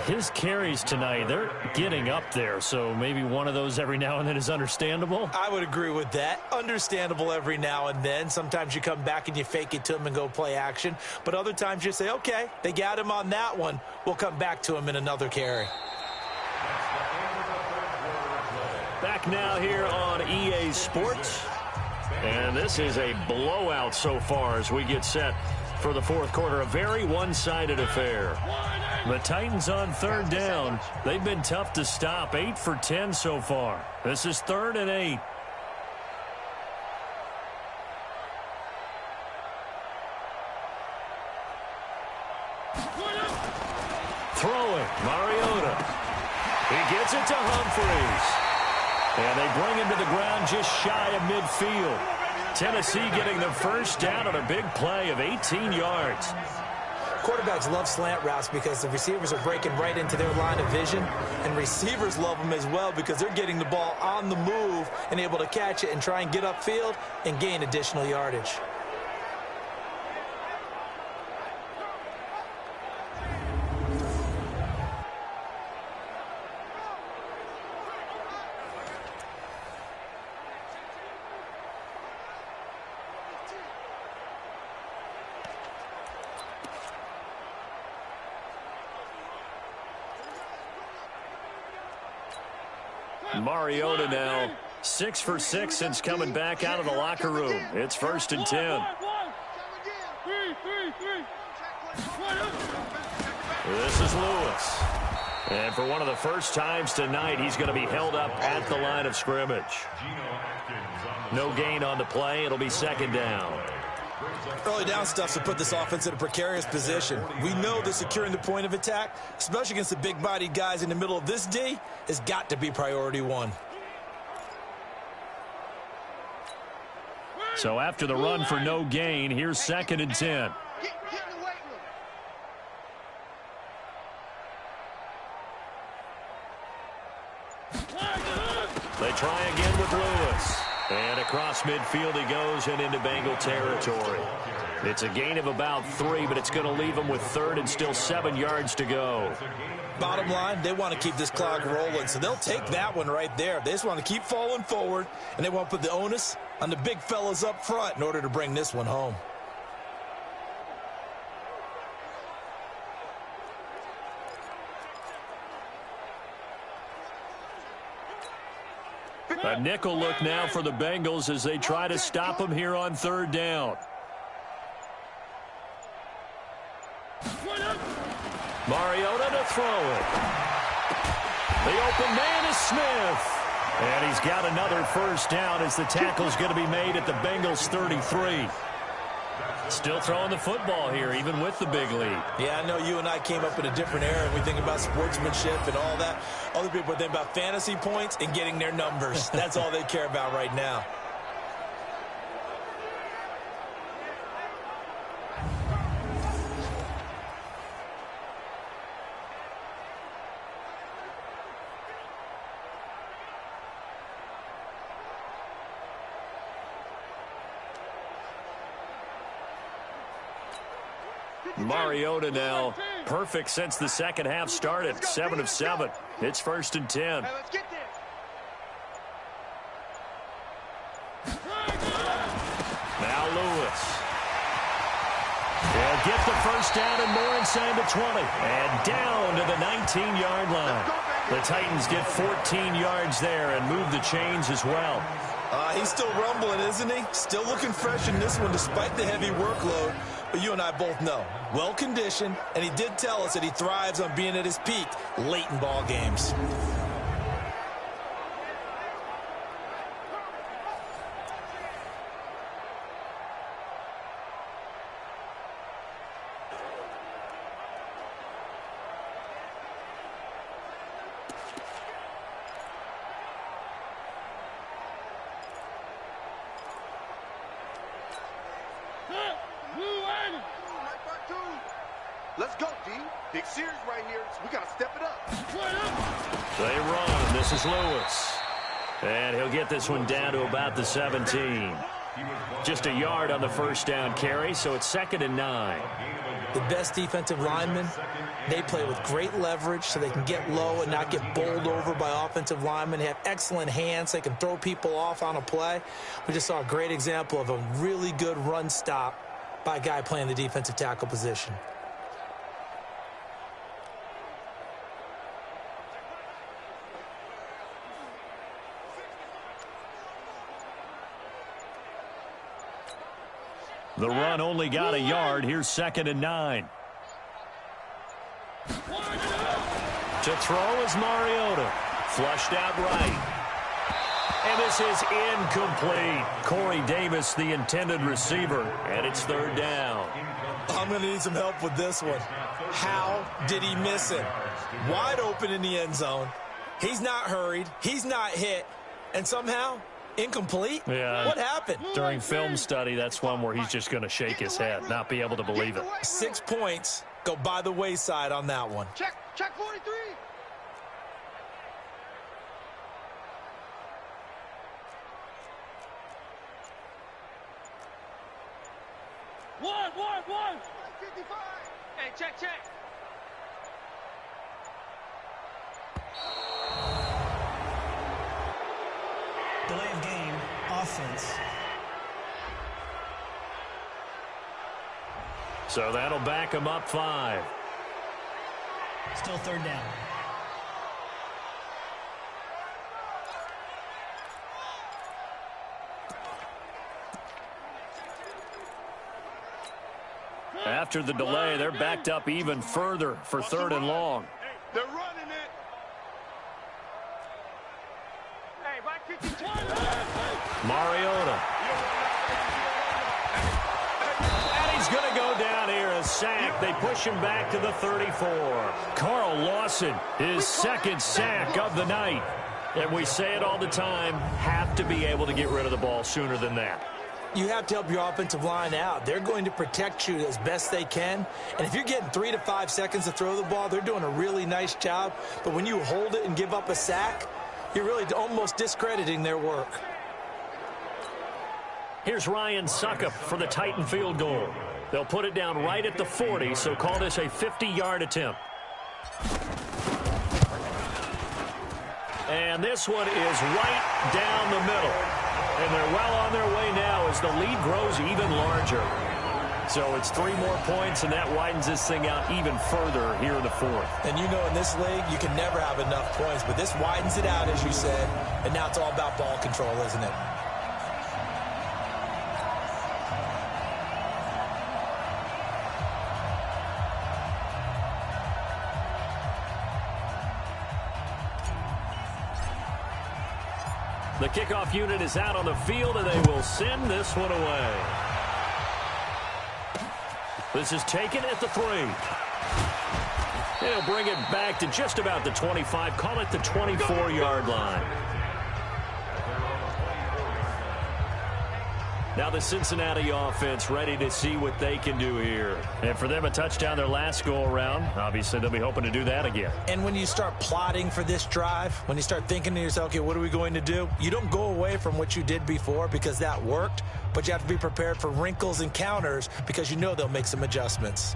His carries tonight, they're getting up there, so maybe one of those every now and then is understandable. I would agree with that. Understandable every now and then. Sometimes you come back and you fake it to him and go play action. But other times you say, okay, they got him on that one. We'll come back to him in another carry. Back now here on EA Sports. And this is a blowout so far as we get set for the 4th quarter. A very one-sided affair. The Titans on 3rd down. They've been tough to stop. 8 for 10 so far. This is 3rd and 8. Throwing. Mariota. He gets it to Humphries. And they bring him to the ground just shy of midfield. Tennessee getting the first down on a big play of 18 yards. Quarterbacks love slant routes because the receivers are breaking right into their line of vision, and receivers love them as well because they're getting the ball on the move and able to catch it and try and get upfield and gain additional yardage. Mariota now 6 for 6 since coming back out of the locker room. It's 1st and 10. This is Lewis. And for one of the first times tonight, he's going to be held up at the line of scrimmage. No gain on the play. It'll be 2nd down. Early down stuff to put this offense in a precarious position. We know that securing the point of attack, especially against the big-bodied guys in the middle of this D, has got to be priority 1. So after the run for no gain, here's 2nd and 10. They try again with Lewis. And across midfield he goes and into Bengal territory. It's a gain of about 3, but it's going to leave him with 3rd and still 7 yards to go. Bottom line, they want to keep this clock rolling, so they'll take that one right there. They just want to keep falling forward, and they want to put the onus on the big fellas up front in order to bring this one home. A nickel look now for the Bengals as they try to stop him here on 3rd down. Mariota to throw it. The open man is Smith. And he's got another first down as the tackle's going to be made at the Bengals 33. Still throwing the football here, even with the big lead. Yeah, I know you and I came up in a different era, and we think about sportsmanship and all that. Other people think about fantasy points and getting their numbers. That's all they care about right now. Mariota now perfect since the second half started. 7 of 7. It's 1st and 10. Hey, let's get this. Now Lewis. They'll get the first down and more inside the 20. And down to the 19-yard line. The Titans get 14 yards there and move the chains as well. He's still rumbling, isn't he? Still looking fresh in this one despite the heavy workload. But you and I both know, well-conditioned, and he did tell us that he thrives on being at his peak late in ball games. Let's go, D. Big series right here, so we got to step it up. They run. This is Lewis. And he'll get this one down to about the 17. Just a yard on the first down carry, so it's 2nd and 9. The best defensive linemen, they play with great leverage so they can get low and not get bowled over by offensive linemen. They have excellent hands. They can throw people off on a play. We just saw a great example of a really good run stop by a guy playing the defensive tackle position. The run only got a yard. Here's 2nd and 9. To throw is Mariota. Flushed out right. And this is incomplete. Corey Davis, the intended receiver. And it's 3rd down. I'm going to need some help with this one. How did he miss it? Wide open in the end zone. He's not hurried. He's not hit. And somehow, incomplete? Yeah. What happened? During film study, that's one where he's just going to shake his head, not be able to believe it. 6 points go by the wayside on that one. Check 43. One. 55. Hey, check. Delay of game, offense. So that'll back him up 5. Still 3rd down. After the delay, they're backed up even further for 3rd and long. They're running it. Hey, right 52. Mariota. And he's going to go down here, a sack. They push him back to the 34. Carl Lawson, his 2nd sack of the night. And we say it all the time, have to be able to get rid of the ball sooner than that. You have to help your offensive line out. They're going to protect you as best they can. And if you're getting 3 to 5 seconds to throw the ball, they're doing a really nice job. But when you hold it and give up a sack, you're really almost discrediting their work. Here's Ryan Suckup for the Titan field goal. They'll put it down right at the 40, so call this a 50-yard attempt. And this one is right down the middle. And they're well on their way now as the lead grows even larger. So it's 3 more points, and that widens this thing out even further here in the 4th. And you know in this league, you can never have enough points, but this widens it out, as you said, and now it's all about ball control, isn't it? The kickoff unit is out on the field, and they will send this one away. This is taken at the 3. They'll bring it back to just about the 25, call it the 24-yard line. Now the Cincinnati offense ready to see what they can do here. And for them, a touchdown their last go-around. Obviously, they'll be hoping to do that again. And when you start plotting for this drive, when you start thinking to yourself, okay, what are we going to do? You don't go away from what you did before because that worked, but you have to be prepared for wrinkles and counters because you know they'll make some adjustments.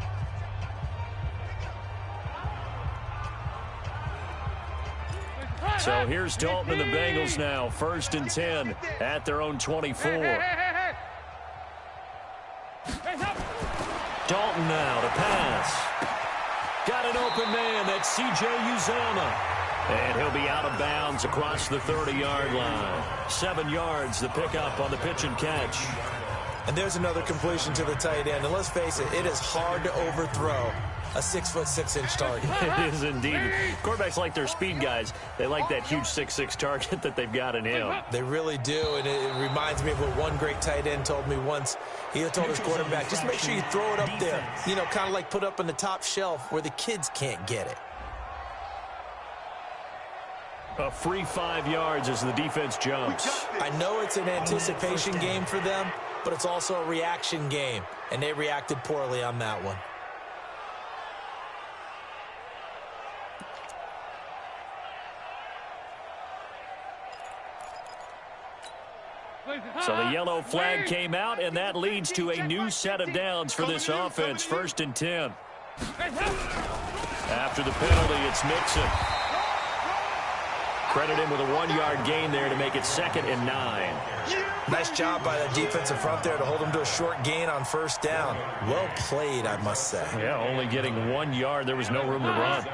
So here's Dalton and the Bengals now. 1st and 10 at their own 24. Dalton now to pass. Got an open man. That's C.J. Uzomah. And he'll be out of bounds across the 30-yard line. 7 yards, the pickup on the pitch and catch. And there's another completion to the tight end. And let's face it, it is hard to overthrow a 6'6" target. It is indeed. Quarterbacks like their speed guys. They like that huge 6'6" target that they've got in him. They really do, and it reminds me of what one great tight end told me once. He told his quarterback, just make sure you throw it up there. You know, kind of like put up on the top shelf where the kids can't get it. A free 5 yards as the defense jumps. I know it's an anticipation game for them, but it's also a reaction game, and they reacted poorly on that one. So the yellow flag came out, and that leads to a new set of downs for this offense. 1st and 10. After the penalty, it's Mixon. Credit him with a 1-yard gain there to make it 2nd and 9. Nice job by the defensive front there to hold him to a short gain on 1st down. Well played, I must say. Yeah, only getting 1 yard. There was no room to run.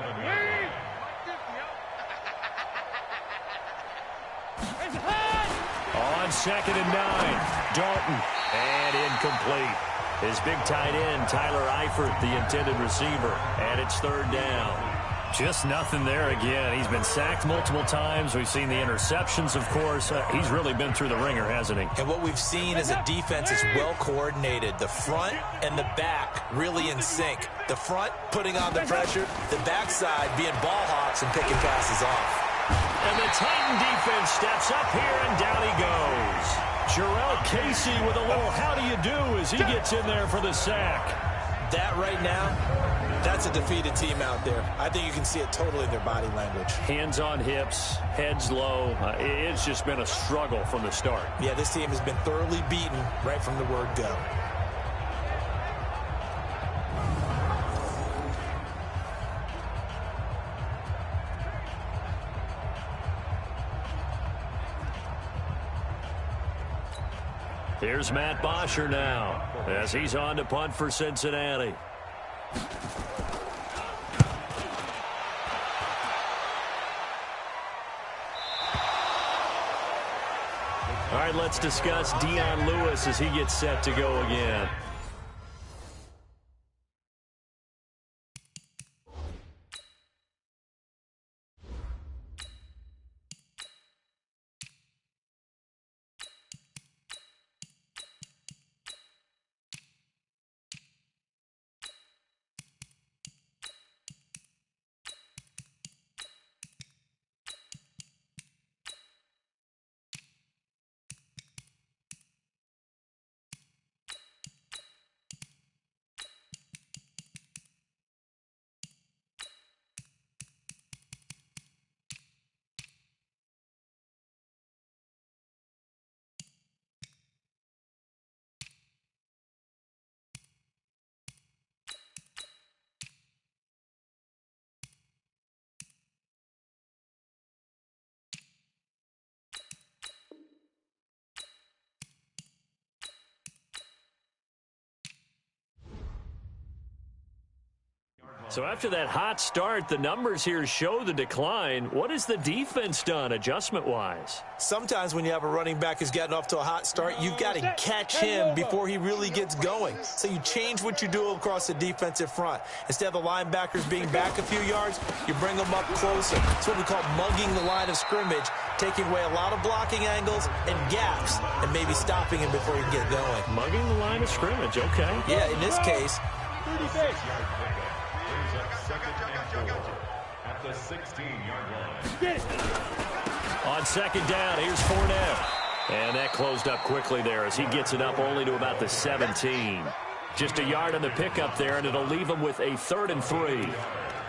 On 2nd and 9, Dalton, and incomplete. His big tight end, Tyler Eifert, the intended receiver, and it's 3rd down. Just nothing there again. He's been sacked multiple times. We've seen the interceptions, of course. He's really been through the ringer, hasn't he? And what we've seen is a defense is well coordinated. The front and the back really in sync. The front putting on the pressure, the backside being ball hawks and picking passes off. And the Titan defense steps up here, and down he goes. Jarrell Casey with a little how do you do as he gets in there for the sack. That right now, that's a defeated team out there. I think you can see it totally in their body language. Hands on hips, heads low. It's just been a struggle from the start. Yeah, this team has been thoroughly beaten right from the word go. Here's Matt Bosher now as he's on to punt for Cincinnati. All right, let's discuss Dion Lewis as he gets set to go again. So after that hot start, the numbers here show the decline. What has the defense done adjustment-wise? Sometimes when you have a running back who's gotten off to a hot start, you've got to catch him before he really gets going. So you change what you do across the defensive front. Instead of the linebackers being back a few yards, you bring them up closer. It's what we call mugging the line of scrimmage, taking away a lot of blocking angles and gaps and maybe stopping him before he can get going. Mugging the line of scrimmage, okay. Yeah, in this case. At the 16-yard line. On 2nd down, here's Fournette. And that closed up quickly there as he gets it up only to about the 17. Just a yard on the pickup there, and it'll leave him with a 3rd and 3.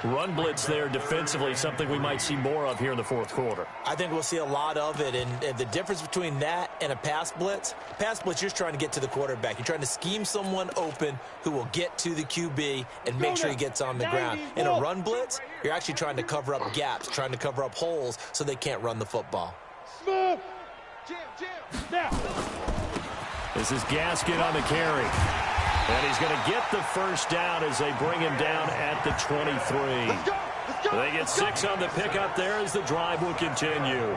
Run blitz there defensively, something we might see more of here in the 4th quarter. I think we'll see a lot of it, and the difference between that and a pass blitz, you're just trying to get to the quarterback. You're trying to scheme someone open who will get to the QB and make sure he gets on the ground. In a run blitz, you're actually trying to cover up gaps, trying to cover up holes so they can't run the football. This is Gaskin on the carry. And he's going to get the 1st down as they bring him down at the 23. They get 6 on the pickup there as the drive will continue.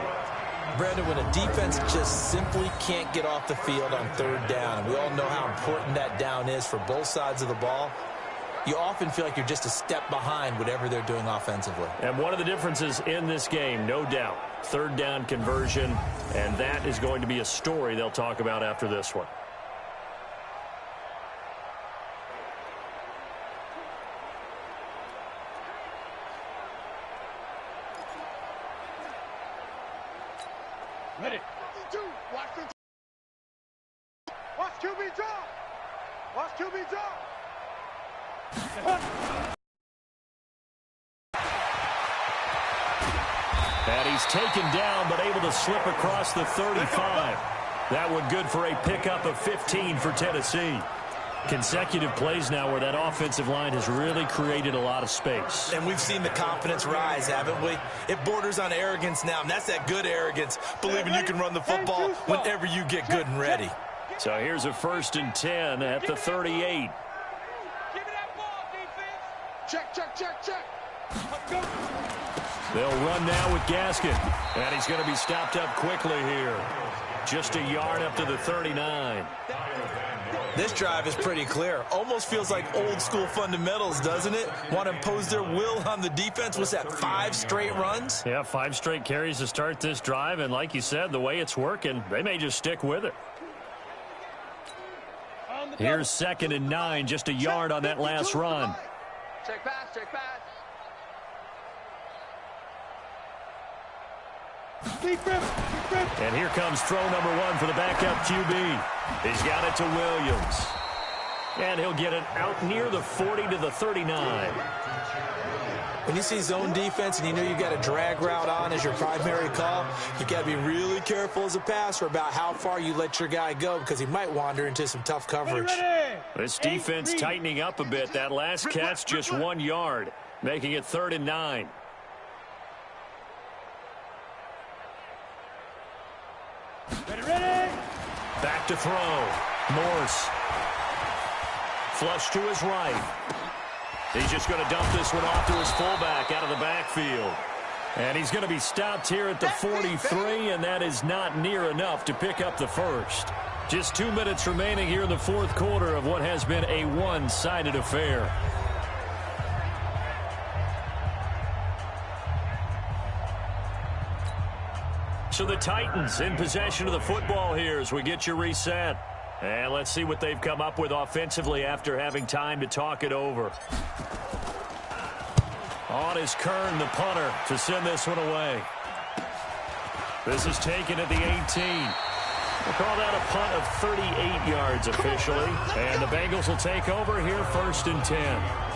Brandon, when a defense just simply can't get off the field on 3rd down, and we all know how important that down is for both sides of the ball, you often feel like you're just a step behind whatever they're doing offensively. And one of the differences in this game, no doubt, 3rd down conversion, and that is going to be a story they'll talk about after this one. Ready. Watch QB drop. Watch QB drop. And he's taken down but able to slip across the 35. That one good for a pickup of 15 for Tennessee. Consecutive plays now where that offensive line has really created a lot of space. And we've seen the confidence rise, haven't we? It borders on arrogance now, and that's that good arrogance, believing you can run the football whenever you get good and ready. So here's a 1st and 10 at the 38. Give me that ball, defense. Check. Let's go. They'll run now with Gaskin. And he's going to be stopped up quickly here. Just a yard up to the 39. This drive is pretty clear. Almost feels like old school fundamentals, doesn't it? Want to impose their will on the defense. Was that 5 straight runs? Yeah, 5 straight carries to start this drive. And like you said, the way it's working, they may just stick with it. Here's 2nd and 9, just a yard on that last run. Check pass. And here comes throw number 1 for the backup QB. He's got it to Williams. And he'll get it out near the 40 to the 39. When you see zone defense and you know you've got a drag route on as your primary call, you got to be really careful as a passer about how far you let your guy go because he might wander into some tough coverage. This defense tightening up a bit. That last catch just 1 yard, making it 3rd and 9. Back to throw. Morse. Flush to his right. He's just going to dump this one off to his fullback out of the backfield. And he's going to be stopped here at the 43, and that is not near enough to pick up the first. Just 2 minutes remaining here in the 4th quarter of what has been a one-sided affair. So the Titans in possession of the football here as we get you reset. And let's see what they've come up with offensively after having time to talk it over. On is Kern, the punter, to send this one away. This is taken at the 18. We'll call that a punt of 38 yards officially. And the Bengals will take over here 1st and 10.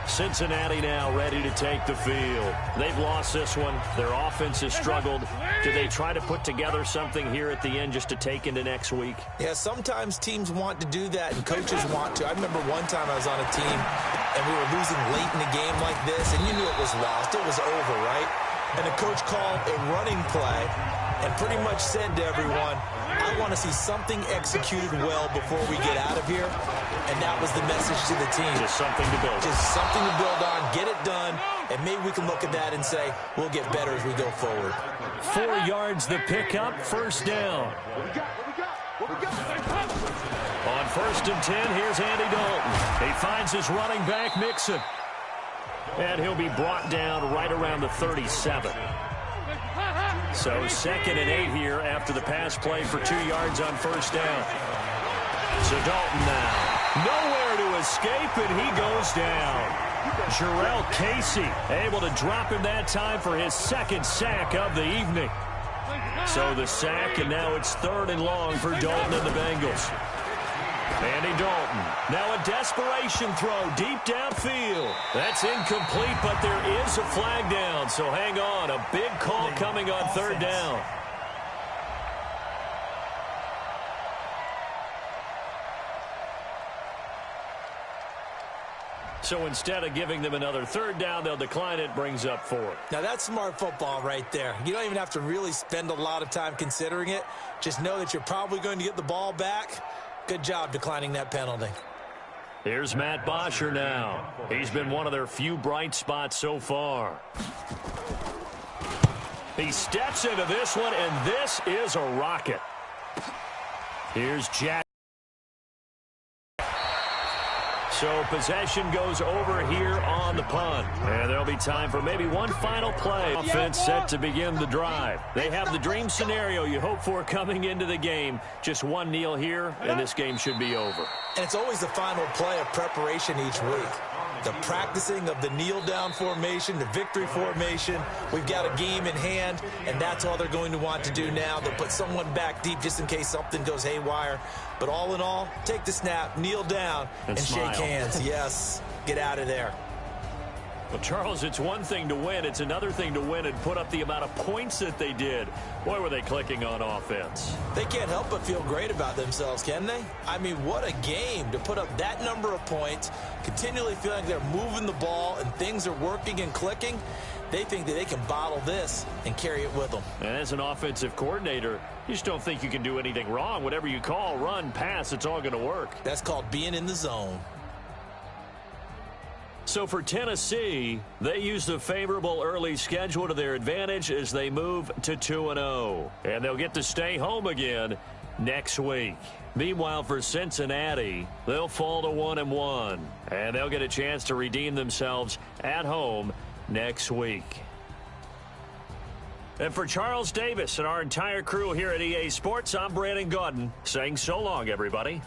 Cincinnati now ready to take the field. They've lost this one. Their offense has struggled. Do they try to put together something here at the end just to take into next week? Yeah, sometimes teams want to do that and coaches want to. I remember one time I was on a team and we were losing late in the game like this, and you knew it was lost. It was over, right? And the coach called a running play and pretty much said to everyone, I want to see something executed well before we get out of here. And that was the message to the team. Just something to build. Just something to build on, get it done, and maybe we can look at that and say, we'll get better as we go forward. 4 yards the pickup, 1st down. What we got? On 1st and 10, here's Andy Dalton. He finds his running back, Mixon. And he'll be brought down right around the 37. So 2nd and 8 here after the pass play for 2 yards on 1st down. So Dalton now. Nowhere to escape, and he goes down. Jarrell Casey able to drop him that time for his 2nd sack of the evening. So the sack, and now it's 3rd and long for Dalton and the Bengals. Andy Dalton. Now a desperation throw deep downfield. That's incomplete, but there is a flag down. So hang on. A big call coming on 3rd down. So instead of giving them another 3rd down, they'll decline it, brings up 4. Now that's smart football right there. You don't even have to really spend a lot of time considering it. Just know that you're probably going to get the ball back. Good job declining that penalty. Here's Matt Bosher now. He's been one of their few bright spots so far. He steps into this one, and this is a rocket. Here's Jack. So possession goes over here on the punt. And there'll be time for maybe one final play. Offense set to begin the drive. They have the dream scenario you hope for coming into the game. Just one kneel here, and this game should be over. And it's always the final play of preparation each week. The practicing of the kneel-down formation, the victory formation. We've got a game in hand, and that's all they're going to want to do now. They'll put someone back deep just in case something goes haywire. But all in all, take the snap, kneel down, and shake hands. Yes, get out of there. Well, Charles, it's one thing to win. It's another thing to win and put up the amount of points that they did. Boy, were they clicking on offense. They can't help but feel great about themselves, can they? I mean, what a game to put up that number of points, continually feeling like they're moving the ball and things are working and clicking. They think that they can bottle this and carry it with them. And as an offensive coordinator, you just don't think you can do anything wrong. Whatever you call, run, pass, it's all going to work. That's called being in the zone. So for Tennessee, they use the favorable early schedule to their advantage as they move to 2-0. And they'll get to stay home again next week. Meanwhile, for Cincinnati, they'll fall to 1-1. And they'll get a chance to redeem themselves at home next week. And for Charles Davis and our entire crew here at EA Sports, I'm Brandon Gaudin saying so long, everybody.